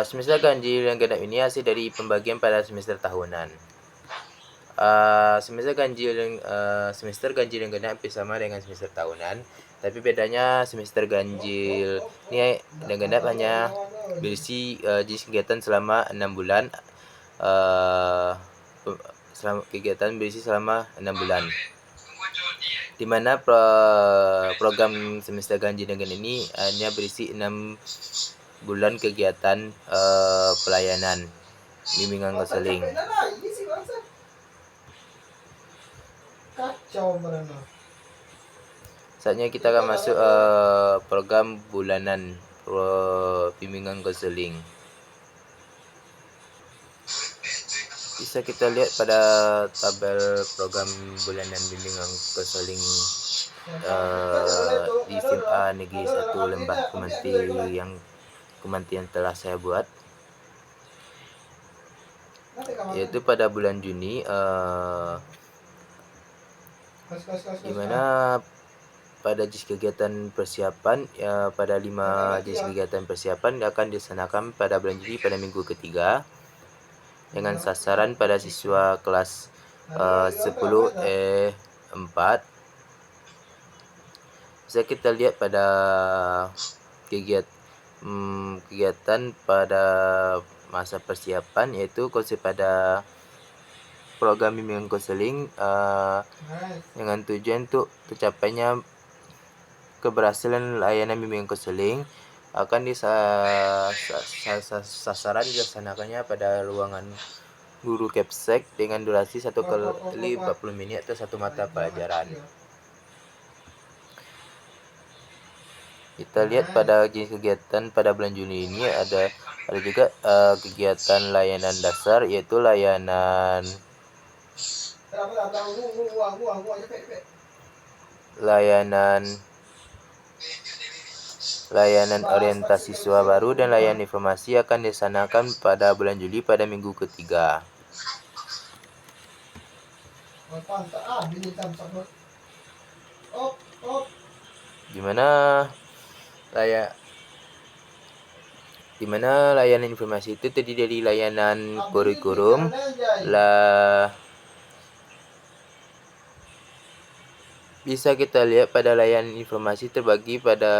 Semester ganjil dan genap ini hasil dari pembagian pada semester tahunan. Semester ganjil dan genap hampir sama dengan semester tahunan, tapi bedanya semester ganjil ini dan genap hanya berisi jenis kegiatan selama 6 bulan. Kegiatan berisi selama 6 bulan, di mana program semester ganjil dan genap ini hanya berisi 6 bulan kegiatan pelayanan bimbingan konseling. Saatnya kita akan masuk program bulanan bimbingan konseling. Bisa kita lihat pada tabel program bulanan bimbingan konseling di SMA Negeri 1 Lembah Gumanti yang telah saya buat, yaitu pada bulan Juni, di mana pada jenis kegiatan persiapan pada 5 jenis kegiatan persiapan akan dilaksanakan pada bulan Juni pada minggu ketiga, dengan sasaran pada siswa kelas 10E4. Bisa kita lihat pada kegiatan pada masa persiapan, yaitu konsep pada program bimbingan konseling dengan tujuan untuk tercapainya keberhasilan layanan bimbingan konseling akan sasaran dilaksanakannya pada ruangan guru Capsek dengan durasi 1 kali 40 menit atau 1 mata pelajaran. Kita lihat pada jenis kegiatan pada bulan Juni ini ada juga kegiatan layanan dasar, yaitu layanan orientasi siswa baru dan layanan informasi akan dilaksanakan pada bulan Juli pada minggu ketiga. Di mana layanan informasi itu terdiri dari layanan kurikulum, bisa kita lihat pada layanan informasi terbagi pada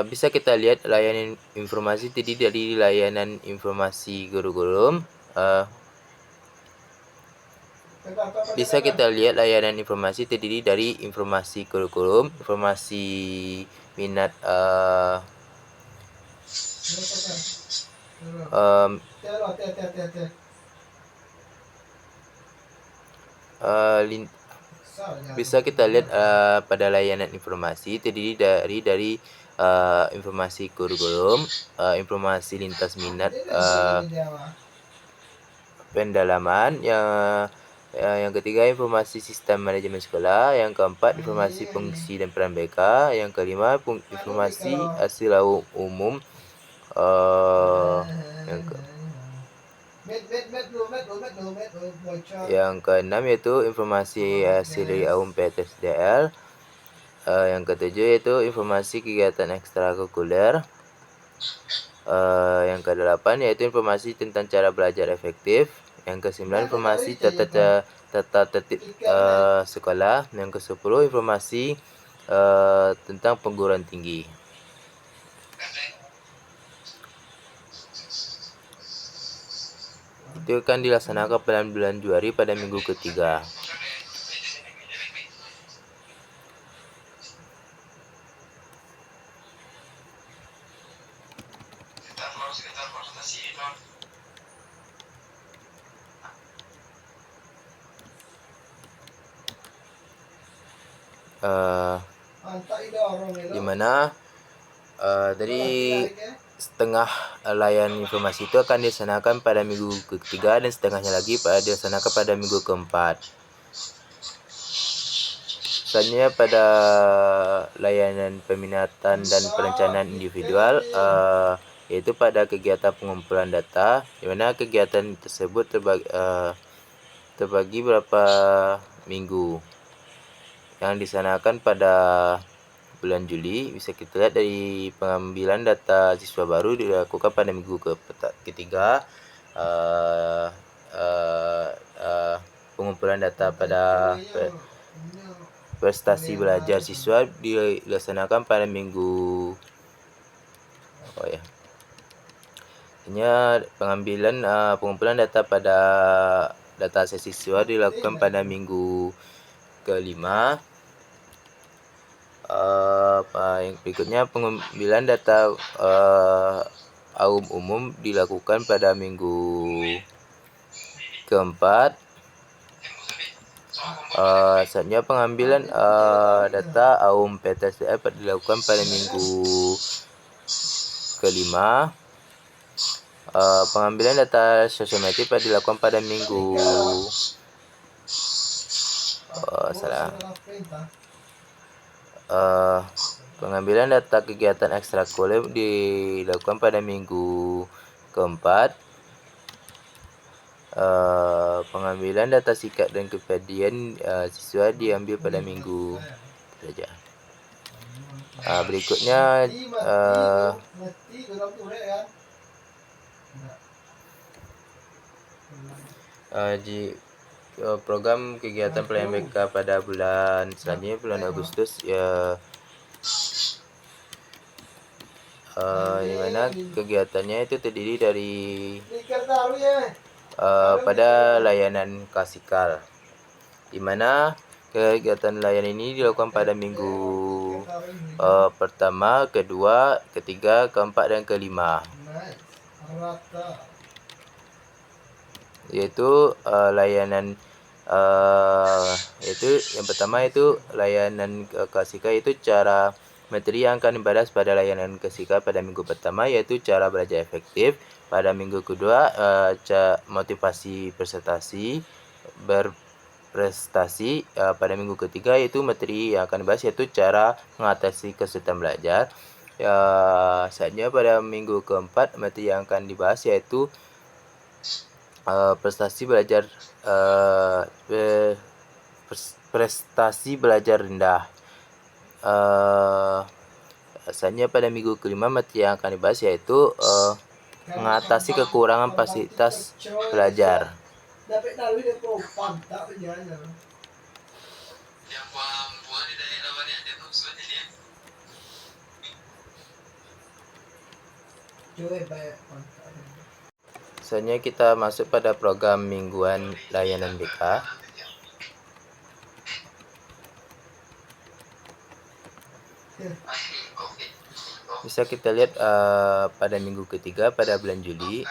bisa kita lihat layanan informasi terdiri dari layanan informasi kurikulum. Bisa kita lihat layanan informasi terdiri dari informasi kurikulum, informasi minat bisa kita lihat pada layanan informasi terdiri dari informasi kurikulum, informasi lintas minat, pendalaman, yang ketiga informasi sistem manajemen sekolah, yang keempat informasi fungsi dan peran BK, yang kelima informasi hasil umum, yang keenam yaitu informasi hasil dari PTSDL, yang ketujuh yaitu informasi kegiatan ekstrakurikuler, yang kedelapan yaitu informasi tentang cara belajar efektif, yang ke-9 informasi tata tertib sekolah, yang ke-10 informasi tentang perguruan tinggi. Itu akan dilaksanakan pada bulan Januari pada minggu ketiga. Dimana dari setengah layanan informasi itu akan dilaksanakan pada minggu ketiga dan setengahnya lagi dilaksanakan pada minggu keempat. Selanjutnya pada layanan peminatan dan perencanaan individual, yaitu pada kegiatan pengumpulan data, di mana kegiatan tersebut terbagi berapa minggu yang dilaksanakan pada bulan Juli. Bisa kita lihat dari pengambilan data siswa baru dilakukan pada minggu ketiga, pengumpulan data pada prestasi belajar siswa dilaksanakan pada minggu pengambilan pengumpulan data pada data siswa dilakukan pada minggu kelima. Yang berikutnya pengambilan data umum dilakukan pada minggu keempat. Selanjutnya pengambilan data PTSDF dilakukan pada minggu kelima. Pengambilan data sosiometrik dilakukan pada minggu pengambilan data kegiatan ekstrakurikuler dilakukan pada minggu keempat. Pengambilan data sikap dan kepribadian siswa diambil pada minggu saja. Berikutnya program kegiatan pelayanan BK pada bulan selanjutnya, bulan Agustus, di mana kegiatannya itu terdiri dari pada layanan klasikal, di mana kegiatan layanan ini dilakukan pada minggu pertama, kedua, ketiga, keempat, dan kelima, yaitu layanan yaitu yang pertama itu layanan klasikal, yaitu cara materi yang akan dibahas pada layanan klasikal pada minggu pertama, yaitu cara belajar efektif. Pada minggu kedua, motivasi berprestasi. Pada minggu ketiga, yaitu materi yang akan dibahas yaitu cara mengatasi kesulitan belajar. Selanjutnya pada minggu keempat, materi yang akan dibahas yaitu prestasi belajar rendah. Asalnya pada minggu kelima, materi yang akan dibahas yaitu mengatasi kekurangan fasilitas belajar. Selanjutnya kita masuk pada program mingguan layanan BK. Bisa kita lihat pada minggu ketiga pada bulan Juli,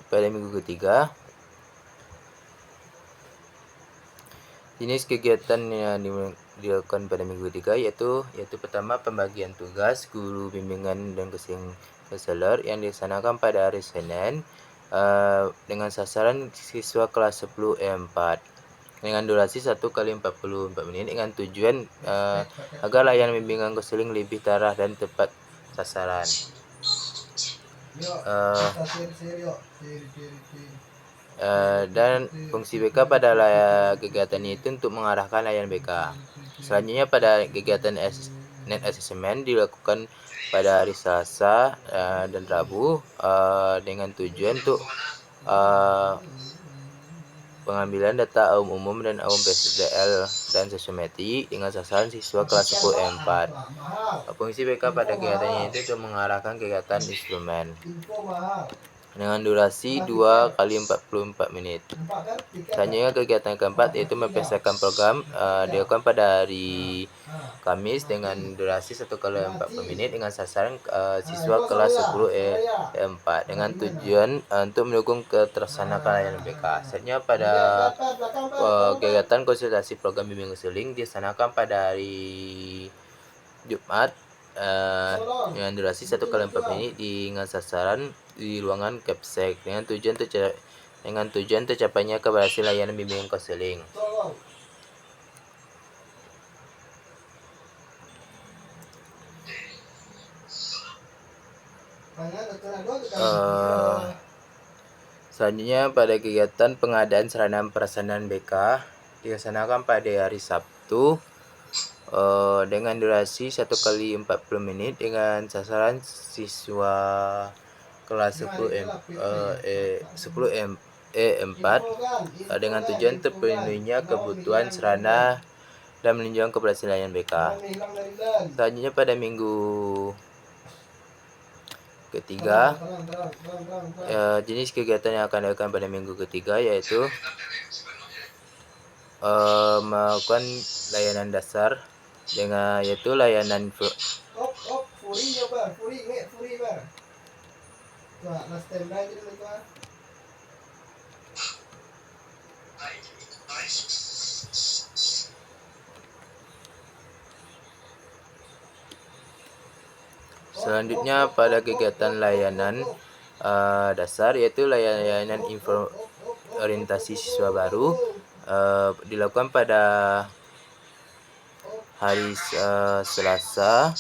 pada minggu ketiga, jenis kegiatan yang dilakukan pada minggu ketiga yaitu pertama, pembagian tugas guru bimbingan dan konselor yang dilaksanakan pada hari Senin dengan sasaran siswa kelas 10 E4 dengan durasi 1 kali 44 menit dengan tujuan agar layanan bimbingan konseling lebih terarah dan tepat sasaran. Dan fungsi BK pada kegiatan itu untuk mengarahkan layanan BK. Selanjutnya pada kegiatan net assessment dilakukan pada hari Selasa dan Rabu dengan tujuan untuk pengambilan data umum dan PSDL dan sosiometri dengan sasaran siswa kelas 10 E4. Fungsi BK pada kegiatannya itu untuk mengarahkan kegiatan instrumen. dengan durasi 2 kali 44 menit. Selanjutnya kegiatan keempat yaitu mempersiapkan program dilakukan pada hari Kamis dengan durasi 1 kali 40 menit dengan sasaran siswa kelas 10 E4 dengan tujuan untuk mendukung keterlaksanaan layanan BK. Selanjutnya pada kegiatan konsultasi program bimbing konseling dilaksanakan pada hari Jumat dengan durasi 1 kali 4 menit dengan sasaran di ruangan Capsek dengan tujuan tercapainya keberhasilan layanan bimbingan konseling. Selanjutnya pada kegiatan pengadaan sarana prasarana BK dilaksanakan pada hari Sabtu dengan durasi 1 kali 40 menit dengan sasaran siswa kelas 10 E4 dengan tujuan terpenuhinya kebutuhan sarana dan menunjukkan keberhasilan BK. Selanjutnya pada minggu ketiga, jenis kegiatan yang akan dilakukan pada minggu ketiga yaitu melakukan layanan dasar dengan yaitu layanan selanjutnya pada kegiatan layanan dasar yaitu layanan orientasi siswa baru dilakukan pada hari Selasa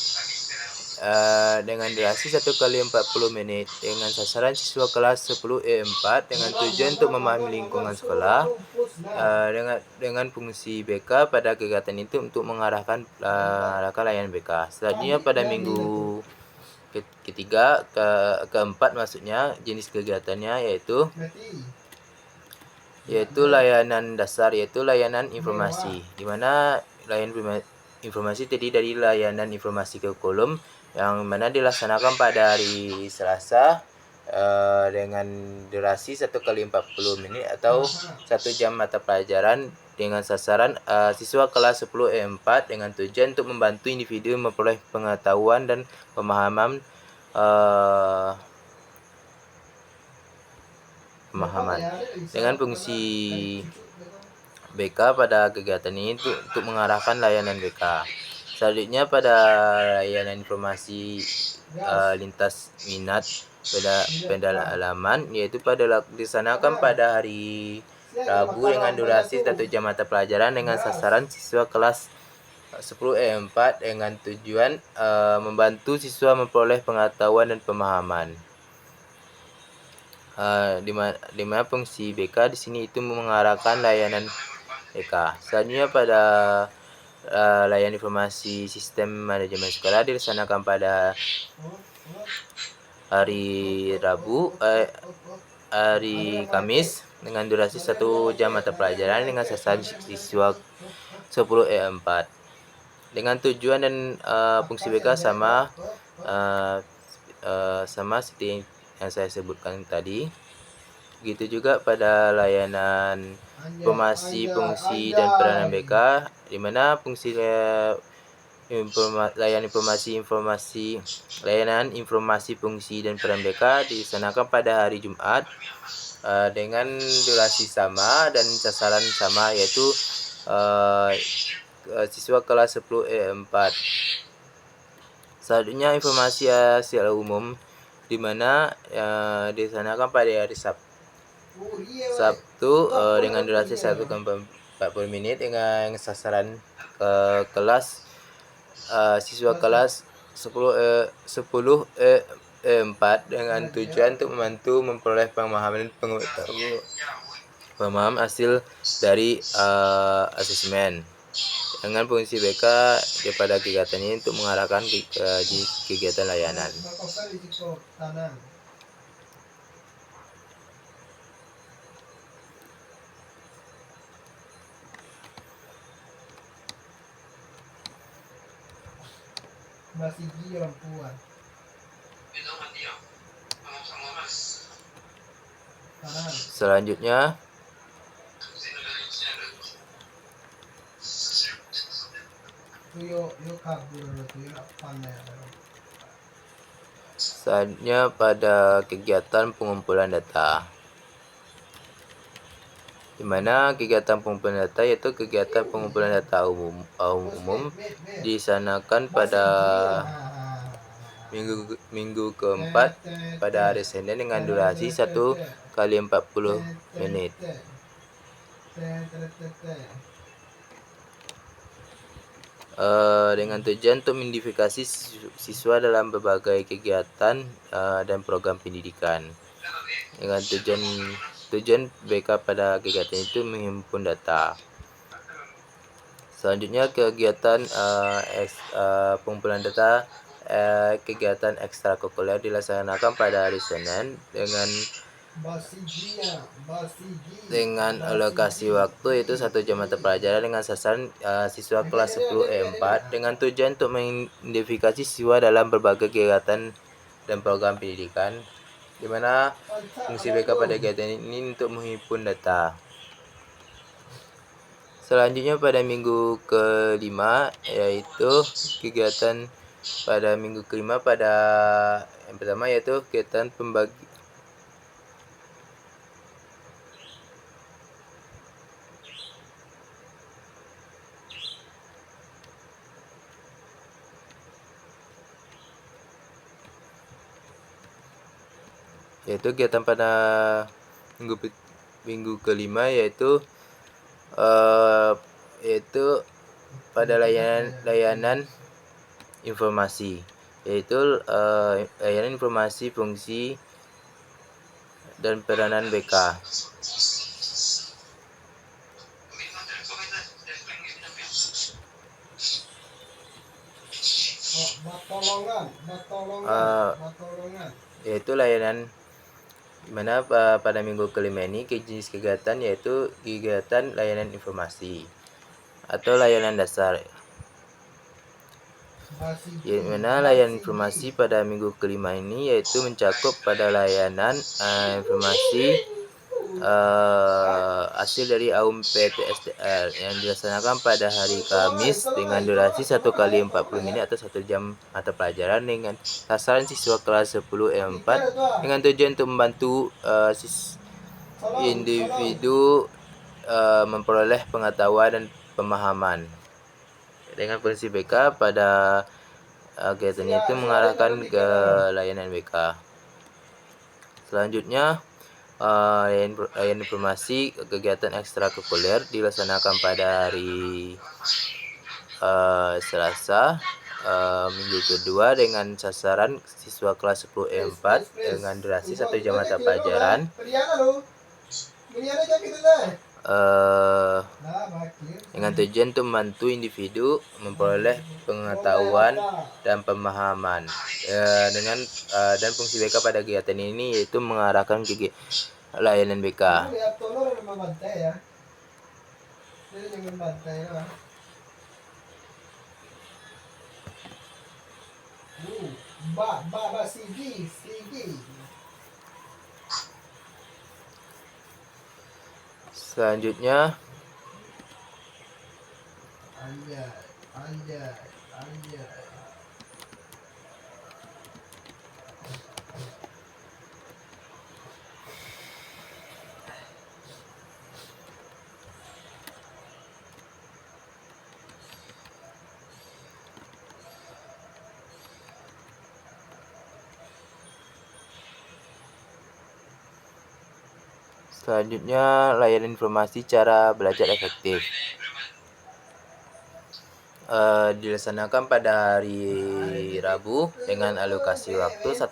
dengan durasi 1 kali 40 menit dengan sasaran siswa kelas 10 E4 dengan tujuan untuk memahami lingkungan sekolah dengan fungsi BK pada kegiatan itu untuk mengarahkan layanan BK. Selanjutnya pada minggu ketiga keempat maksudnya jenis kegiatannya yaitu layanan dasar yaitu layanan informasi, di mana layanan informasi terdiri dari layanan informasi kurikulum yang mana dilaksanakan pada hari Selasa dengan durasi 1 kali 40 menit atau 1 jam mata pelajaran dengan sasaran siswa kelas 10 E4 dengan tujuan untuk membantu individu memperoleh pengetahuan dan pemahaman dengan fungsi BK pada kegiatan ini untuk mengarahkan layanan BK. Selanjutnya pada layanan informasi lintas minat pendalaman yaitu dilaksanakan pada hari Rabu dengan durasi 1 jam mata pelajaran dengan sasaran siswa kelas 10 E4 dengan tujuan membantu siswa memperoleh pengetahuan dan pemahaman. Di mana fungsi BK di sini itu mengarahkan layanan BK. Selanjutnya pada layanan informasi sistem manajemen sekolah dilaksanakan pada hari Kamis dengan durasi 1 jam mata pelajaran dengan sasaran siswa 10 E4 dengan tujuan dan fungsi BK sama seperti yang saya sebutkan tadi. Begitu juga pada layanan informasi, fungsi, dan peranan BK, di mana fungsi layanan informasi, fungsi, dan peran BK dilaksanakan pada hari Jumat dengan durasi sama dan sasaran sama yaitu siswa kelas 10 E4. Selanjutnya informasi secara umum di mana dilaksanakan pada hari Sabtu dengan durasi 1 kali 40 menit dengan sasaran kelas siswa kelas 10 E4 dengan tujuan untuk membantu memperoleh pemahaman hasil dari asesmen. Dengan fungsi BK pada kegiatan ini untuk mengarahkan kegiatan layanan. Selanjutnya saatnya pada kegiatan pengumpulan data, di mana kegiatan pengumpulan data yaitu kegiatan pengumpulan data umum disanakan pada minggu keempat pada hari Senin dengan durasi 1 kali 40 menit. Dengan tujuan untuk mengidentifikasi siswa dalam berbagai kegiatan dan program pendidikan. Dengan tujuan BK pada kegiatan itu menghimpun data. Selanjutnya kegiatan pengumpulan data kegiatan ekstrakurikuler dilaksanakan pada hari Senin dengan alokasi waktu itu 1 jam mata pelajaran dengan sasaran siswa kelas 10 E4 dengan tujuan untuk mengidentifikasi siswa dalam berbagai kegiatan dan program pendidikan, di mana fungsi BK pada kegiatan ini untuk menghimpun data. Selanjutnya pada minggu kelima yaitu kegiatan pada minggu kelima pada yang pertama yaitu kegiatan kegiatan pada minggu kelima yaitu pada layanan informasi, yaitu layanan informasi fungsi dan peranan BK. Yaitu layanan dimana pada minggu kelima ini jenis kegiatan yaitu kegiatan layanan informasi atau layanan dasar, di mana layanan informasi pada minggu kelima ini yaitu mencakup pada layanan informasi hasil dari AUM PTSDR yang dilaksanakan pada hari Kamis dengan durasi 1 kali 40 menit atau 1 jam mata pelajaran dengan sasaran siswa kelas 10 E4 dengan tujuan untuk membantu individu memperoleh pengetahuan dan pemahaman. Dengan fungsi BK pada kegiatan itu mengarahkan ke layanan BK. Selanjutnya layanan informasi kegiatan ekstrakurikuler dilaksanakan pada hari Selasa minggu kedua dengan sasaran siswa kelas 10 E4 dengan durasi 1 jam mata pelajaran dengan tujuan untuk membantu individu memperoleh pengetahuan dan pemahaman dan fungsi BK pada kegiatan ini yaitu mengarahkan layanan BK. Selanjutnya layanan informasi cara belajar efektif dilaksanakan pada hari Rabu dengan alokasi waktu 1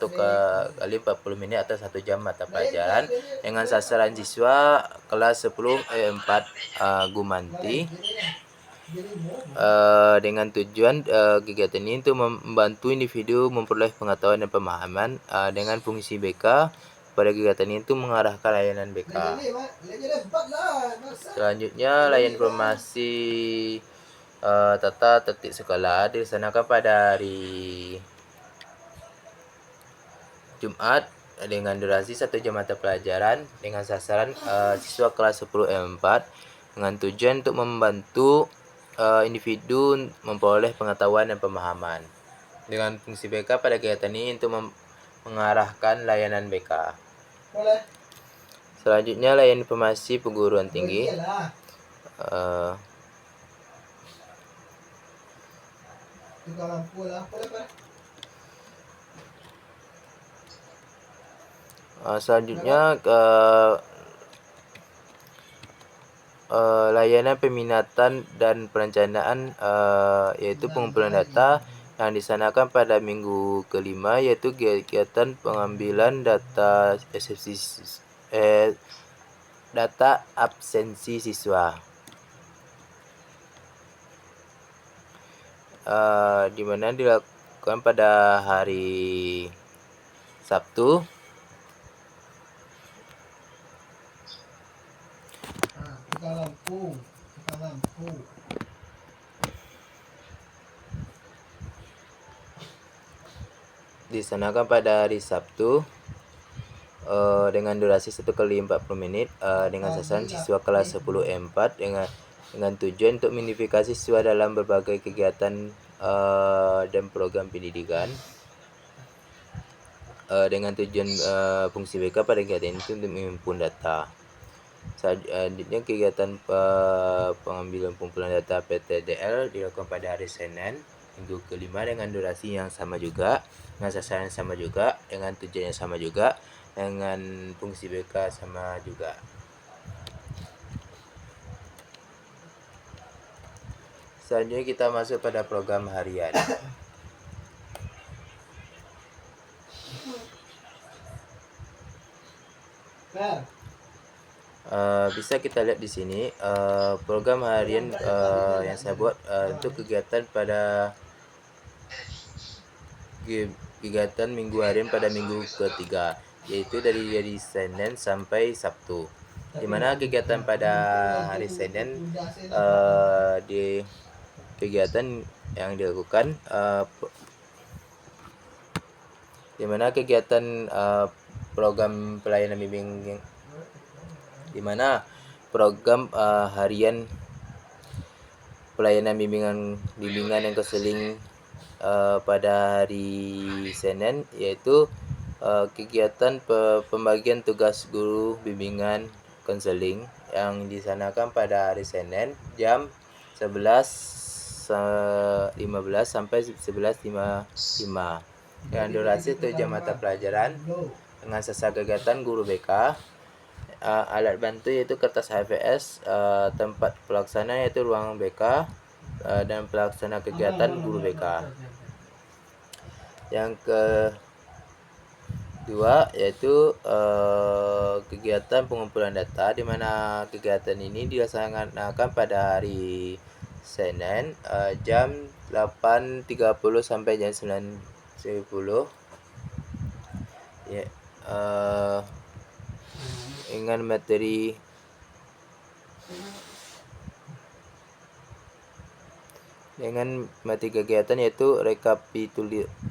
kali 40 menit atau 1 jam mata pelajaran dengan sasaran siswa kelas 10 E4 Gumanti dengan tujuan kegiatan ini untuk membantu individu memperoleh pengetahuan dan pemahaman dengan fungsi BK pada kegiatan itu mengarahkan layanan BK. Selanjutnya layanan informasi tata tertib sekolah dilaksanakan pada hari Jumat dengan durasi 1 jam mata pelajaran dengan sasaran siswa kelas 10 E4 dengan tujuan untuk membantu individu memperoleh pengetahuan dan pemahaman. Dengan fungsi BK pada kegiatan ini untuk mengarahkan layanan BK. Selanjutnya layanan informasi perguruan tinggi. Selanjutnya layanan peminatan dan perencanaan yaitu pengumpulan data yang disanakan pada minggu kelima, yaitu kegiatan pengambilan data data absensi siswa, di mana dilakukan pada hari Sabtu. Disanakan pada hari Sabtu dengan durasi 1 kali 40 menit dengan sasaran siswa kelas 10 E4 dengan tujuan untuk mengidentifikasi siswa dalam berbagai kegiatan dan program pendidikan. Dengan tujuan fungsi BK pada kegiatan itu untuk menghimpun data. Selanjutnya kegiatan pengambilan pengumpulan data PTDL dilakukan pada hari Senin minggu kelima dengan durasi yang sama juga, dengan sasaran yang sama juga, dengan tujuan yang sama juga, dengan fungsi BK sama juga. Selanjutnya kita masuk pada program harian. Bisa kita lihat di sini program harian yang saya buat untuk kegiatan pada kegiatan minggu harian pada minggu ketiga, yaitu dari Senin sampai Sabtu. Di mana kegiatan pada hari Senin di kegiatan yang dilakukan di mana kegiatan program pelayanan bimbing, di mana program harian pelayanan bimbingan dan konseling pada hari Senin, yaitu kegiatan pembagian tugas guru bimbingan konseling yang disanakan pada hari Senin jam 11.15 sampai 11.55 dengan durasi 1 jam mata pelajaran dengan sisa kegiatan guru BK. Alat bantu yaitu kertas HVS, tempat pelaksana yaitu ruang BK, dan pelaksana kegiatan guru BK. Yang kedua yaitu kegiatan pengumpulan data, di mana kegiatan ini dilaksanakan pada hari Senin jam 8.30 sampai jam 9.10 ya, dengan materi kegiatan yaitu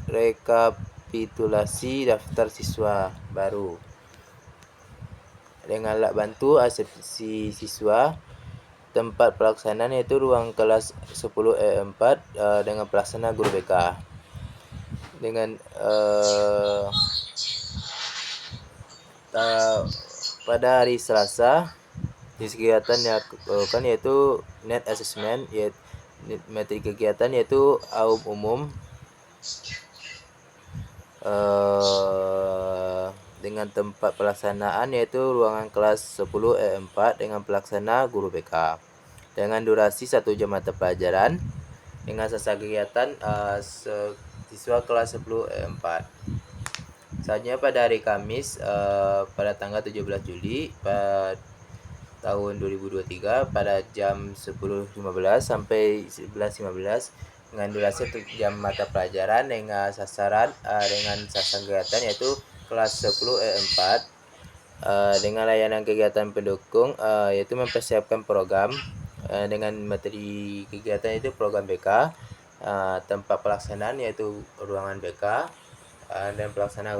rekapitulasi daftar siswa baru. Dengan alat bantu asesmen siswa, tempat pelaksanaan yaitu ruang kelas 10 E4 dengan pelaksana guru BK. Dengan pada hari Selasa kegiatan yang dilakukan yaitu net assessment, yaitu materi kegiatan yaitu umum dengan tempat pelaksanaan yaitu ruangan kelas 10 E4 dengan pelaksana guru BK dengan durasi 1 jam mata pelajaran dengan sisa kegiatan siswa kelas 10 E4. Selanjutnya pada hari Kamis pada tanggal 17 Juli tahun 2023 pada jam 10.15 sampai 11.15 dengan durasi 1 jam mata pelajaran dengan sasaran kegiatan yaitu kelas 10 E4 dengan layanan kegiatan pendukung yaitu mempersiapkan program dengan materi kegiatan itu program BK, tempat pelaksanaan yaitu ruangan BK, dan pelaksana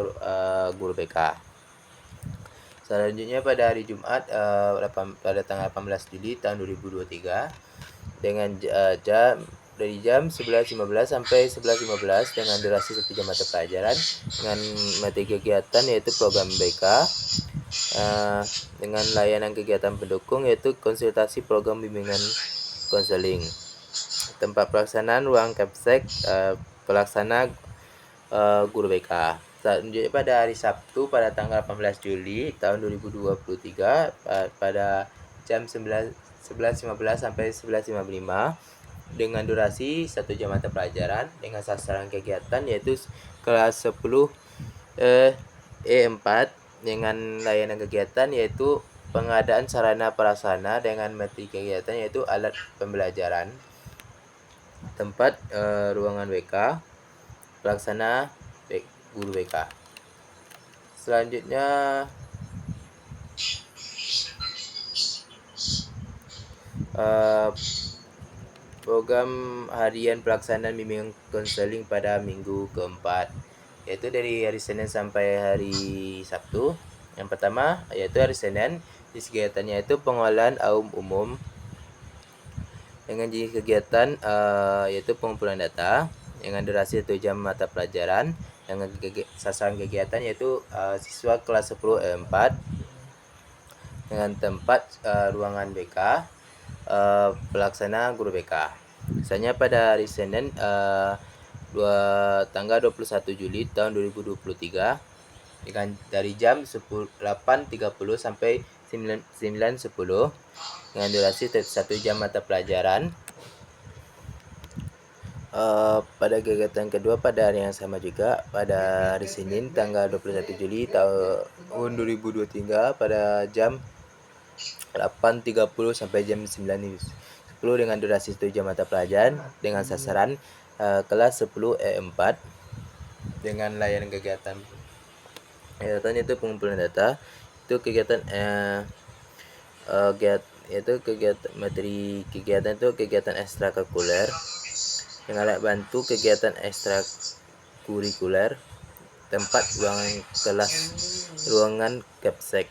guru BK. Selanjutnya pada hari Jumat pada tanggal 18 Juli tahun 2023 dengan dari jam 11.15 sampai 11.15 dengan durasi 1 jam mata pelajaran dengan materi kegiatan yaitu program BK dengan layanan kegiatan pendukung yaitu konsultasi program bimbingan konseling. Tempat pelaksanaan ruang Capsek pelaksana guru BK. Selanjutnya pada hari Sabtu pada tanggal 18 Juli tahun 2023 pada jam 11.15 sampai 11.55 dengan durasi 1 jam mata pelajaran dengan sasaran kegiatan yaitu kelas 10 E4 dengan layanan kegiatan yaitu pengadaan sarana prasarana dengan materi kegiatan yaitu alat pembelajaran, tempat ruangan BK, pelaksana guru BK. Selanjutnya program harian pelaksanaan bimbingan konseling pada minggu keempat yaitu dari hari Senin sampai hari Sabtu. Yang pertama yaitu hari Senin, jenis kegiatannya itu pengolahan umum dengan jenis kegiatan yaitu pengumpulan data dengan durasi 1 jam mata pelajaran dengan sasaran kegiatan yaitu siswa kelas 10 E4 dengan tempat ruangan BK, pelaksana guru BK. Misalnya pada hari Senin tanggal 21 Juli tahun 2023 dengan dari jam 8.30 sampai 9.10 dengan durasi 1 jam mata pelajaran. Pada kegiatan kedua pada hari yang sama juga pada hari Senin tanggal 21 Juli tahun 2023 pada jam 8.30 sampai jam 9.10 dengan durasi 1 jam mata pelajaran dengan sasaran kelas 10 E4 dengan layanan kegiatan itu pengumpulan data, itu kegiatan yaitu kegiatan materi kegiatan itu kegiatan ekstrakurikuler dengan alat bantu kegiatan ekstrakurikuler, tempat ruangan Capsek,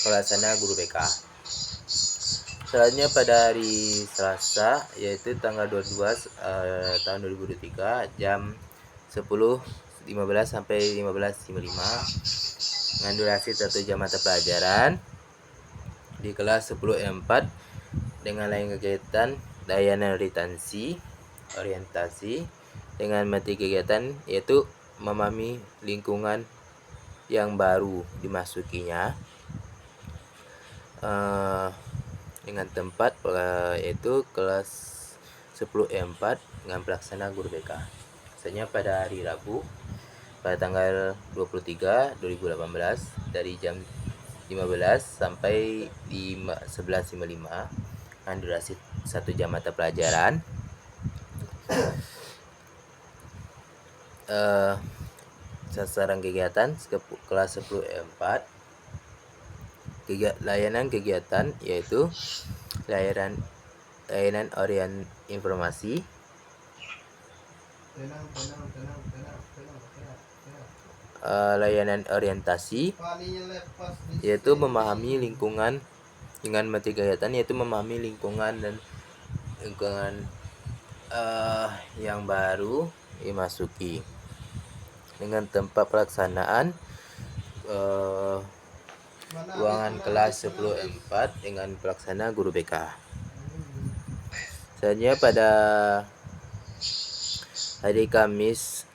pelaksana guru BK. Selanjutnya pada hari Selasa yaitu tanggal 22 tahun 2023 jam 10.15 sampai 15.55 dengan durasi 1 jam mata pelajaran di kelas 10 E4 dengan layanan kegiatan layanan orientasi dengan materi kegiatan yaitu memahami lingkungan yang baru dimasukinya dengan tempat yaitu kelas 10 E4 dengan pelaksana guru BK. Misalnya pada hari Rabu pada tanggal 23 2018 dari jam 15 sampai 11.55 dengan durasi 1 jam mata pelajaran. Sasaran kegiatan kelas 10 E4 layanan kegiatan yaitu layanan informasi, layanan orientasi yaitu memahami lingkungan dengan materi kegiatan yaitu memahami lingkungan dan lingkungan yang baru dimasuki dengan tempat pelaksanaan ruangan kelas 10 E4 dengan pelaksana guru BK. Selanjutnya pada hari Kamis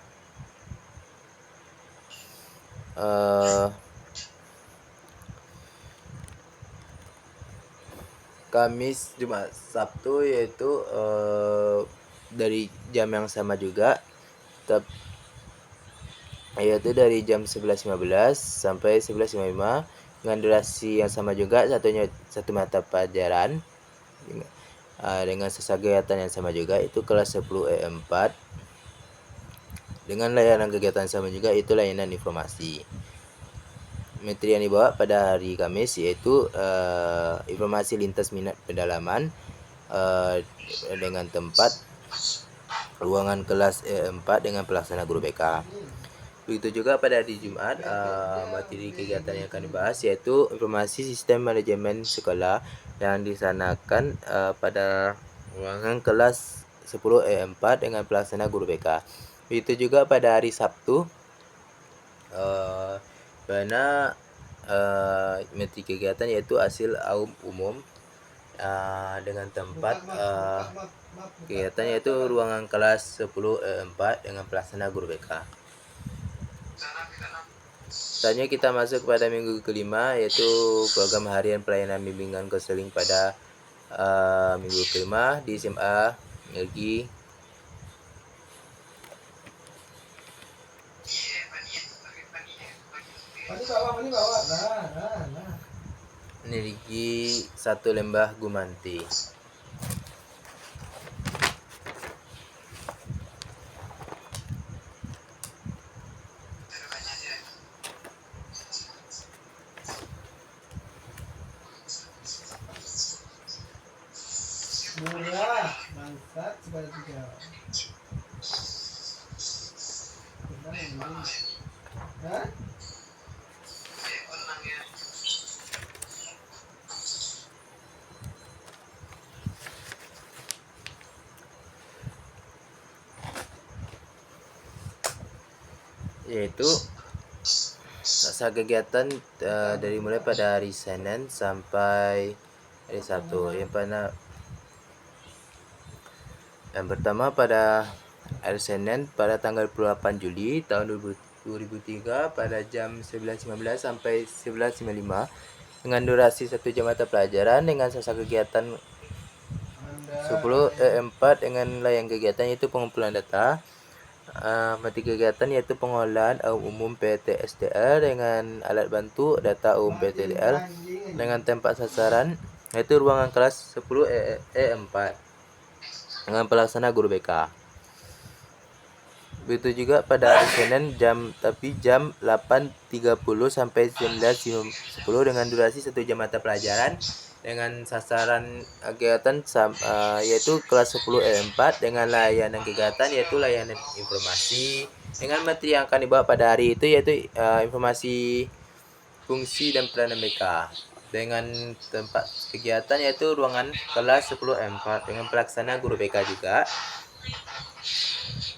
Jumat, Sabtu yaitu dari jam yang sama juga yaitu dari jam 11.15 sampai 11.55 dengan durasi yang sama juga satu mata pelajaran dengan sisa kegiatan yang sama juga itu kelas 10 E4 dengan layanan kegiatan sama juga itu layanan informasi. Materi yang dibawa pada hari Kamis yaitu informasi lintas minat pendalaman dengan tempat ruangan kelas E4 dengan pelaksana guru BK. Begitu juga pada hari Jumat, materi kegiatan yang akan dibahas yaitu informasi sistem manajemen sekolah yang disanakan pada ruangan kelas 10 E4 dengan pelaksana guru BK. Begitu juga pada hari Sabtu, mana materi kegiatan yaitu hasil umum dengan tempat kegiatan yaitu ruangan kelas 10 E4 dengan pelaksana guru BK. Selanjutnya kita masuk pada minggu kelima yaitu program harian pelayanan bimbingan konseling pada minggu kelima di SMA Negeri Negeri 1 Lembah Gumanti. Murah, bangsat sebanyak 3. Hah? Yaitu masa kegiatan dari mulai pada hari Senin sampai hari Sabtu. Yang pertama pada hari Senin pada tanggal 28 Juli tahun 2003 pada jam 11.15 sampai 11.55 dengan durasi 1 jam mata pelajaran dengan sisa kegiatan 10 E4 dengan layang kegiatan yaitu pengumpulan data. Materi kegiatan yaitu pengolahan umum PTSDL dengan alat bantu data umum PTDL dengan tempat sasaran yaitu ruangan kelas 10 E4 dengan pelaksana guru BK. Begitu juga pada hari Senin jam 8.30 sampai 19.10 dengan durasi 1 jam mata pelajaran dengan sasaran kegiatan yaitu kelas 10 E4 dengan layanan kegiatan yaitu layanan informasi dengan materi yang akan dibawa pada hari itu yaitu informasi fungsi dan peranan BK dengan tempat kegiatan yaitu ruangan kelas 10 E4 dengan pelaksana guru BK juga.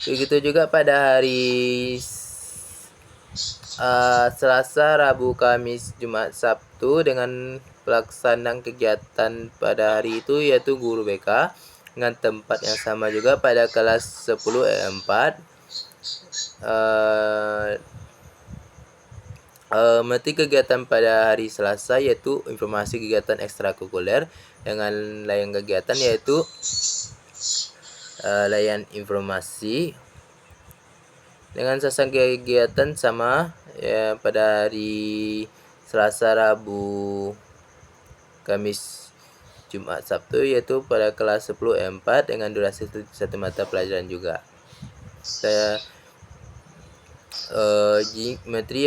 Begitu juga pada hari Selasa, Rabu, Kamis, Jumat, Sabtu dengan pelaksanaan kegiatan pada hari itu yaitu guru BK dengan tempat yang sama juga pada kelas 10 E4. Materi kegiatan pada hari Selasa yaitu informasi kegiatan ekstrakurikuler dengan layan kegiatan yaitu layan informasi dengan sasaran kegiatan sama ya pada hari Selasa, Rabu, Kamis, Jumat, Sabtu yaitu pada kelas 10 E4 dengan durasi 1 mata pelajaran juga. Materi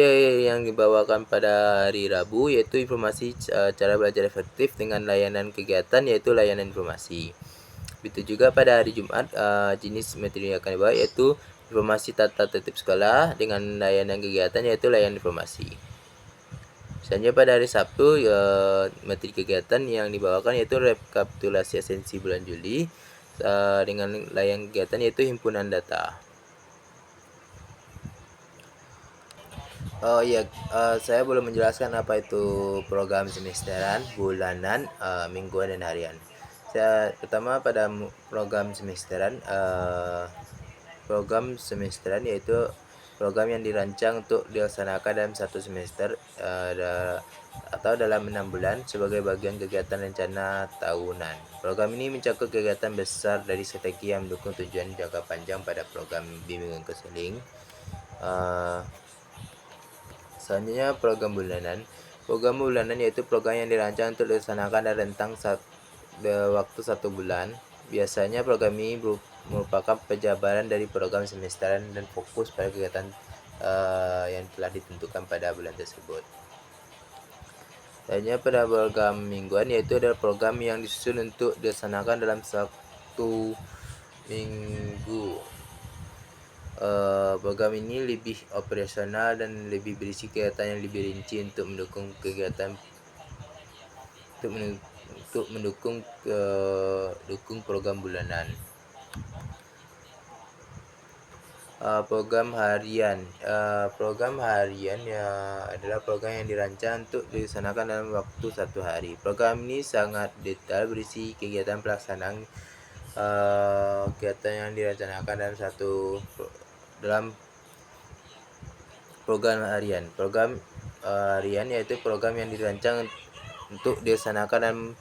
yang dibawakan pada hari Rabu yaitu informasi cara belajar efektif dengan layanan kegiatan yaitu layanan informasi. Begitu juga pada hari Jumat jenis materi yang akan dibawa yaitu informasi tata tertib sekolah dengan layanan kegiatan yaitu layanan informasi. Selanjutnya pada hari Sabtu materi kegiatan yang dibawakan yaitu rekapitulasi esensi bulan Juli dengan layanan kegiatan yaitu himpunan data. Saya belum menjelaskan apa itu program semesteran, bulanan, mingguan, dan harian. Pertama pada program semesteran yaitu program yang dirancang untuk dilaksanakan dalam satu semester atau dalam 6 bulan sebagai bagian kegiatan rencana tahunan. Program ini mencakup kegiatan besar dari strategi yang mendukung tujuan jangka panjang pada program bimbingan konseling. Selanjutnya program bulanan. Program bulanan yaitu program yang dirancang untuk dilaksanakan dalam rentang waktu 1 bulan. Biasanya program ini merupakan penjabaran dari program semesteran dan fokus pada kegiatan yang telah ditentukan pada bulan tersebut. Selanjutnya pada program mingguan yaitu adalah program yang disusun untuk dilaksanakan dalam 1 minggu. Program ini lebih operasional dan lebih berisi kegiatan yang lebih rinci untuk mendukung kegiatan untuk mendukung program bulanan. Program harian. Program harian ya adalah program yang dirancang untuk dilaksanakan dalam waktu 1 hari. Program ini sangat detail, berisi kegiatan pelaksanaan kegiatan yang direncanakan dalam program harian. Program harian yaitu program yang dirancang untuk dilaksanakan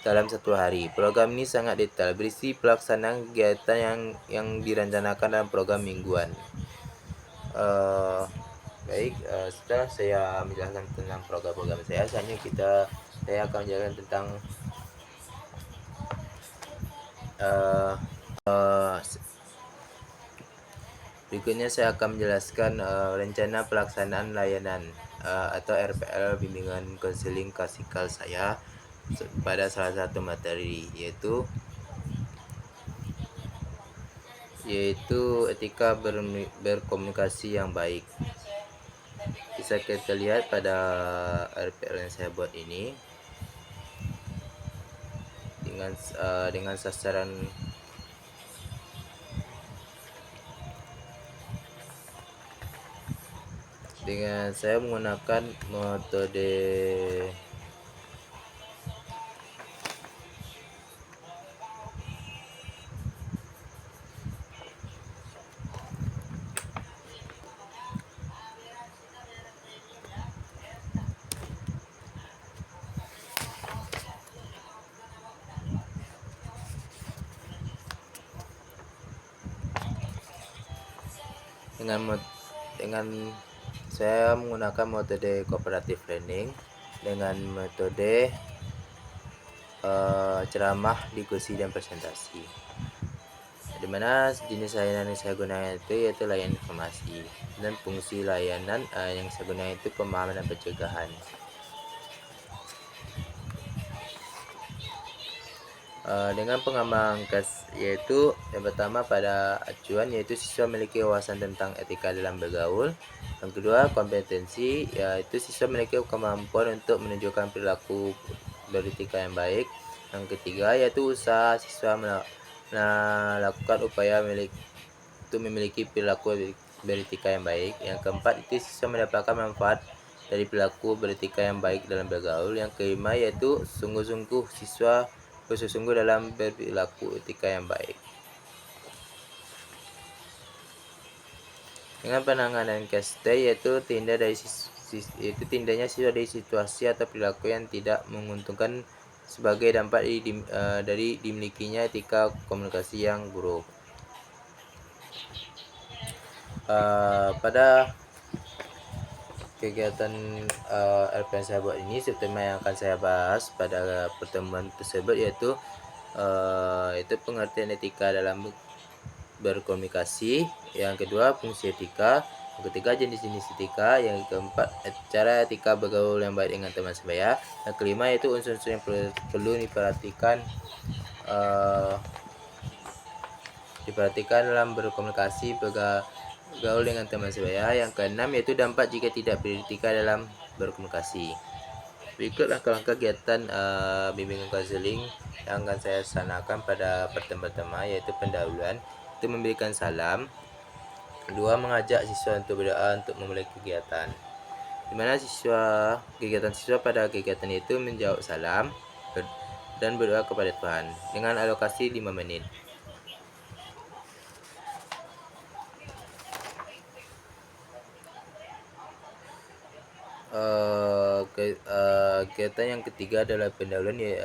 dalam 1 hari. Program ini sangat detail, berisi pelaksanaan kegiatan yang direncanakan dalam program mingguan. Setelah saya menjelaskan tentang program-program saya, selanjutnya saya akan menjelaskan tentang berikutnya saya akan menjelaskan rencana pelaksanaan layanan atau RPL bimbingan konseling klasikal saya pada salah satu materi yaitu etika berkomunikasi yang baik. Bisa kita lihat pada RPL yang saya buat ini dengan sasaran dengan saya menggunakan metode saya menggunakan metode cooperative learning dengan metode ceramah, diskusi, dan presentasi. Di mana jenis layanan yang saya gunakan itu yaitu layanan informasi, dan fungsi layanan yang saya gunakan itu pemahaman dan pencegahan. Dengan pengembangan yaitu yang pertama pada acuan yaitu siswa memiliki wawasan tentang etika dalam bergaul. Yang kedua, kompetensi yaitu siswa memiliki kemampuan untuk menunjukkan perilaku beretika yang baik. Yang ketiga yaitu usaha siswa melakukan upaya untuk memiliki perilaku beretika yang baik. Yang keempat itu siswa mendapatkan manfaat dari perilaku beretika yang baik dalam bergaul. Yang kelima yaitu siswa bersungguh dalam berperilaku etika yang baik. Dengan penanganan case study yaitu tindanya siswa dari situasi atau perilaku yang tidak menguntungkan sebagai dampak dari dimilikinya etika komunikasi yang buruk. Pada kegiatan LP yang saya buat ini, subtema yang akan saya bahas pada pertemuan tersebut yaitu pengertian etika dalam berkomunikasi. Yang kedua, fungsi etika. Yang ketiga, jenis-jenis etika. Yang keempat, cara etika bergaul yang baik dengan teman sebaya. Yang kelima yaitu unsur-unsur yang perlu diperhatikan dalam berkomunikasi bergaul dengan teman sebaya. Yang keenam yaitu dampak jika tidak beretika dalam berkomunikasi. Berikut langkah-langkah kegiatan bimbingan konseling yang akan saya laksanakan pada pertemuan pertama yaitu pendahuluan, itu memberikan salam. Kedua, mengajak siswa untuk berdoa untuk memulai kegiatan. Di mana kegiatan siswa pada kegiatan itu menjawab salam dan berdoa kepada Tuhan dengan alokasi 5 menit. Kegiatan yang ketiga adalah pendahuluan.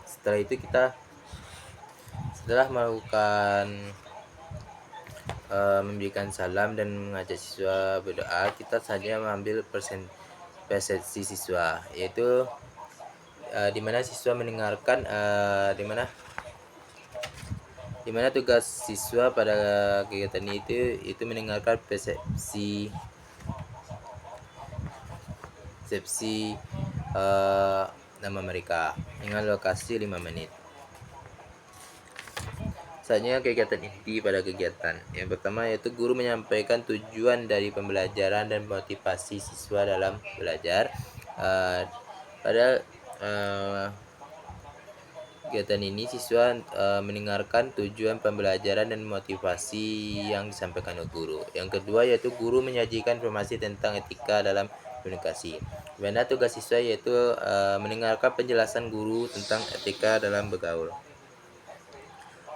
Setelah itu setelah melakukan memberikan salam dan mengajak siswa berdoa, kita saja mengambil persepsi siswa, yaitu di mana siswa mendengarkan di mana tugas siswa pada kegiatan itu mendengarkan persepsi nama mereka dengan lokasi 5 menit. Selanjutnya kegiatan inti pada kegiatan. Yang pertama yaitu guru menyampaikan tujuan dari pembelajaran dan motivasi siswa dalam belajar. Pada kegiatan ini siswa mendengarkan tujuan pembelajaran dan motivasi yang disampaikan oleh guru. Yang kedua yaitu guru menyajikan informasi tentang etika dalam komunikasi. Di mana tugas siswa yaitu mendengarkan penjelasan guru tentang etika dalam bergaul.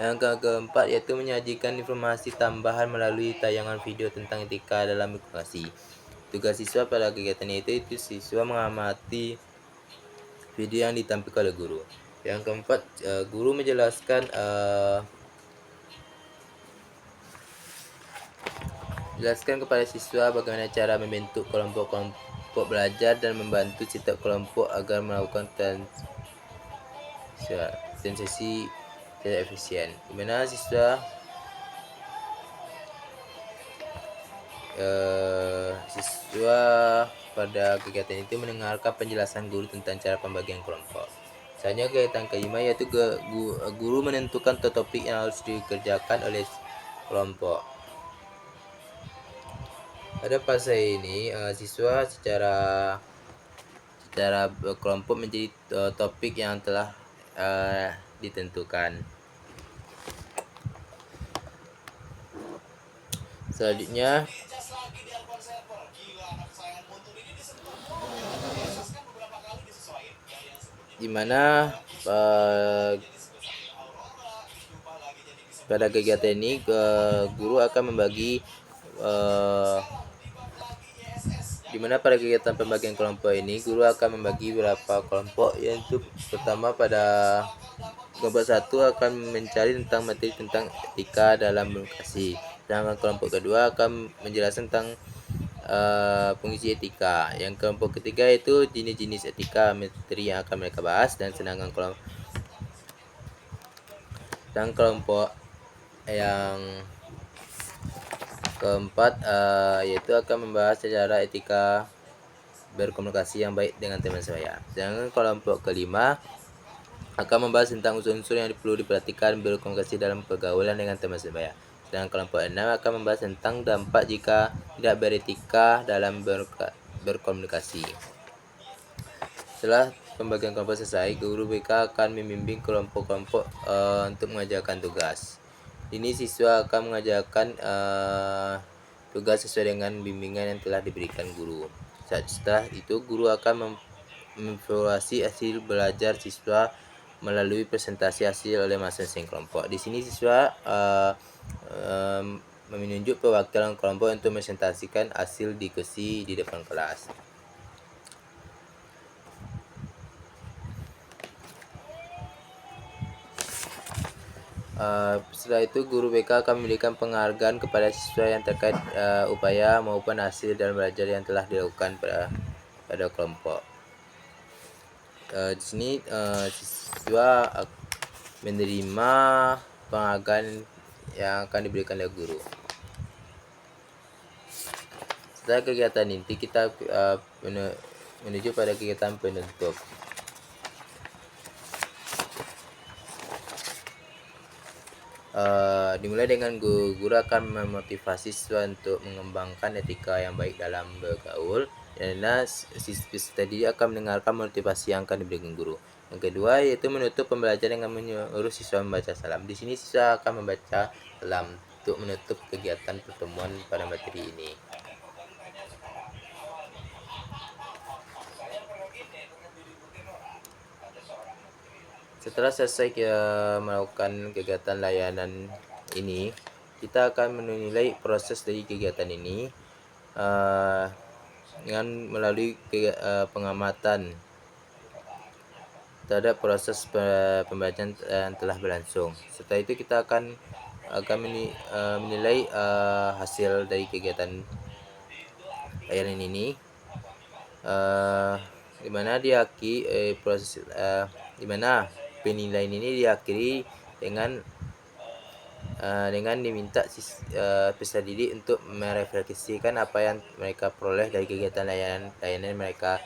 Yang keempat yaitu menyajikan informasi tambahan melalui tayangan video tentang etika dalam berkomunikasi. Tugas siswa pada kegiatan itu siswa mengamati video yang ditampilkan oleh guru. Yang keempat, guru menjelaskan kepada siswa bagaimana cara membentuk kelompok belajar dan membantu setiap kelompok agar melakukan transaksi secara efisien. Di mana siswa pada kegiatan itu mendengarkan penjelasan guru tentang cara pembagian kelompok. Selanjutnya kegiatan kelima yaitu guru menentukan topik yang harus dikerjakan oleh kelompok. Pada fase ini siswa secara kelompok menjadi topik yang telah ditentukan. Selanjutnya di mana pada kegiatan ini guru akan membagi di mana pada kegiatan pembagian kelompok ini guru akan membagi beberapa kelompok, yaitu pertama pada kelompok 1 akan mencari tentang materi tentang etika dalam komunikasi, sedangkan kelompok kedua akan menjelaskan tentang fungsi etika. Yang kelompok ketiga itu jenis-jenis etika materi yang akan mereka bahas, dan sedangkan kelompok yang keempat yaitu akan membahas secara etika berkomunikasi yang baik dengan teman sebaya. Sedangkan kelompok kelima akan membahas tentang unsur-unsur yang perlu diperhatikan berkomunikasi dalam pergaulan dengan teman sebaya. Sedangkan kelompok 6 akan membahas tentang dampak jika tidak beretika dalam berkomunikasi. Setelah pembagian kelompok selesai, guru BK akan membimbing kelompok-kelompok untuk mengajarkan tugas. Ini siswa akan mengajarkan tugas sesuai dengan bimbingan yang telah diberikan guru. Setelah itu guru akan mengevaluasi hasil belajar siswa melalui presentasi hasil oleh masing-masing kelompok. Di sini siswa menunjuk perwakilan kelompok untuk presentasikan hasil diskusi di depan kelas. Setelah itu guru BK akan memberikan penghargaan kepada siswa yang terkait upaya maupun hasil dalam belajar yang telah dilakukan pada kelompok. Di sini siswa menerima penghargaan yang akan diberikan oleh guru. Setelah kegiatan inti, kita menuju pada kegiatan penutup. Dimulai dengan guru akan memotivasi siswa untuk mengembangkan etika yang baik dalam bergaul, dan siswa tadi akan mendengarkan motivasi yang akan diberikan guru. Yang kedua yaitu menutup pembelajaran dengan menyuruh siswa membaca salam. Di sini siswa akan membaca salam untuk menutup kegiatan pertemuan pada materi ini. Setelah selesai melakukan kegiatan layanan ini, kita akan menilai proses dari kegiatan ini dengan melalui pengamatan terhadap proses pembelajaran yang telah berlangsung. Setelah itu kita akan menilai hasil dari kegiatan layanan ini, di mana penilaian ini diakhiri dengan diminta peserta didik untuk merefleksikan apa yang mereka peroleh dari kegiatan layanan mereka.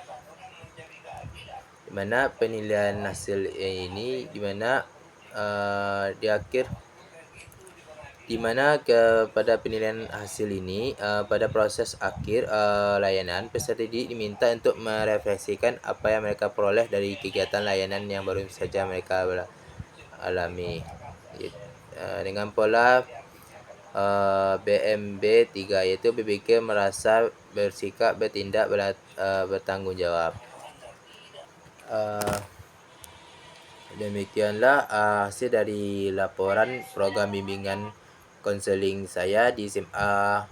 Di mana penilaian hasil ini di mana di akhir di mana pada penilaian hasil ini pada proses akhir layanan peserta didik diminta untuk merefleksikan apa yang mereka peroleh dari kegiatan layanan yang baru saja mereka alami dengan pola BMB 3, yaitu berpikir, merasa, bersikap, bertindak, bertanggung jawab. Demikianlah hasil dari laporan program bimbingan konseling saya di SMA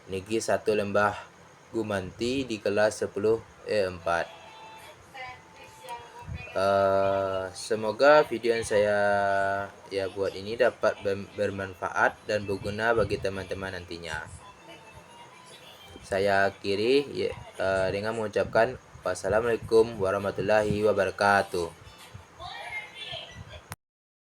Negeri 1 Lembah Gumanti di kelas 10E4. Semoga video yang saya buat ini dapat bermanfaat dan berguna bagi teman-teman nantinya. Saya akhiri dengan mengucapkan wassalamualaikum warahmatullahi wabarakatuh.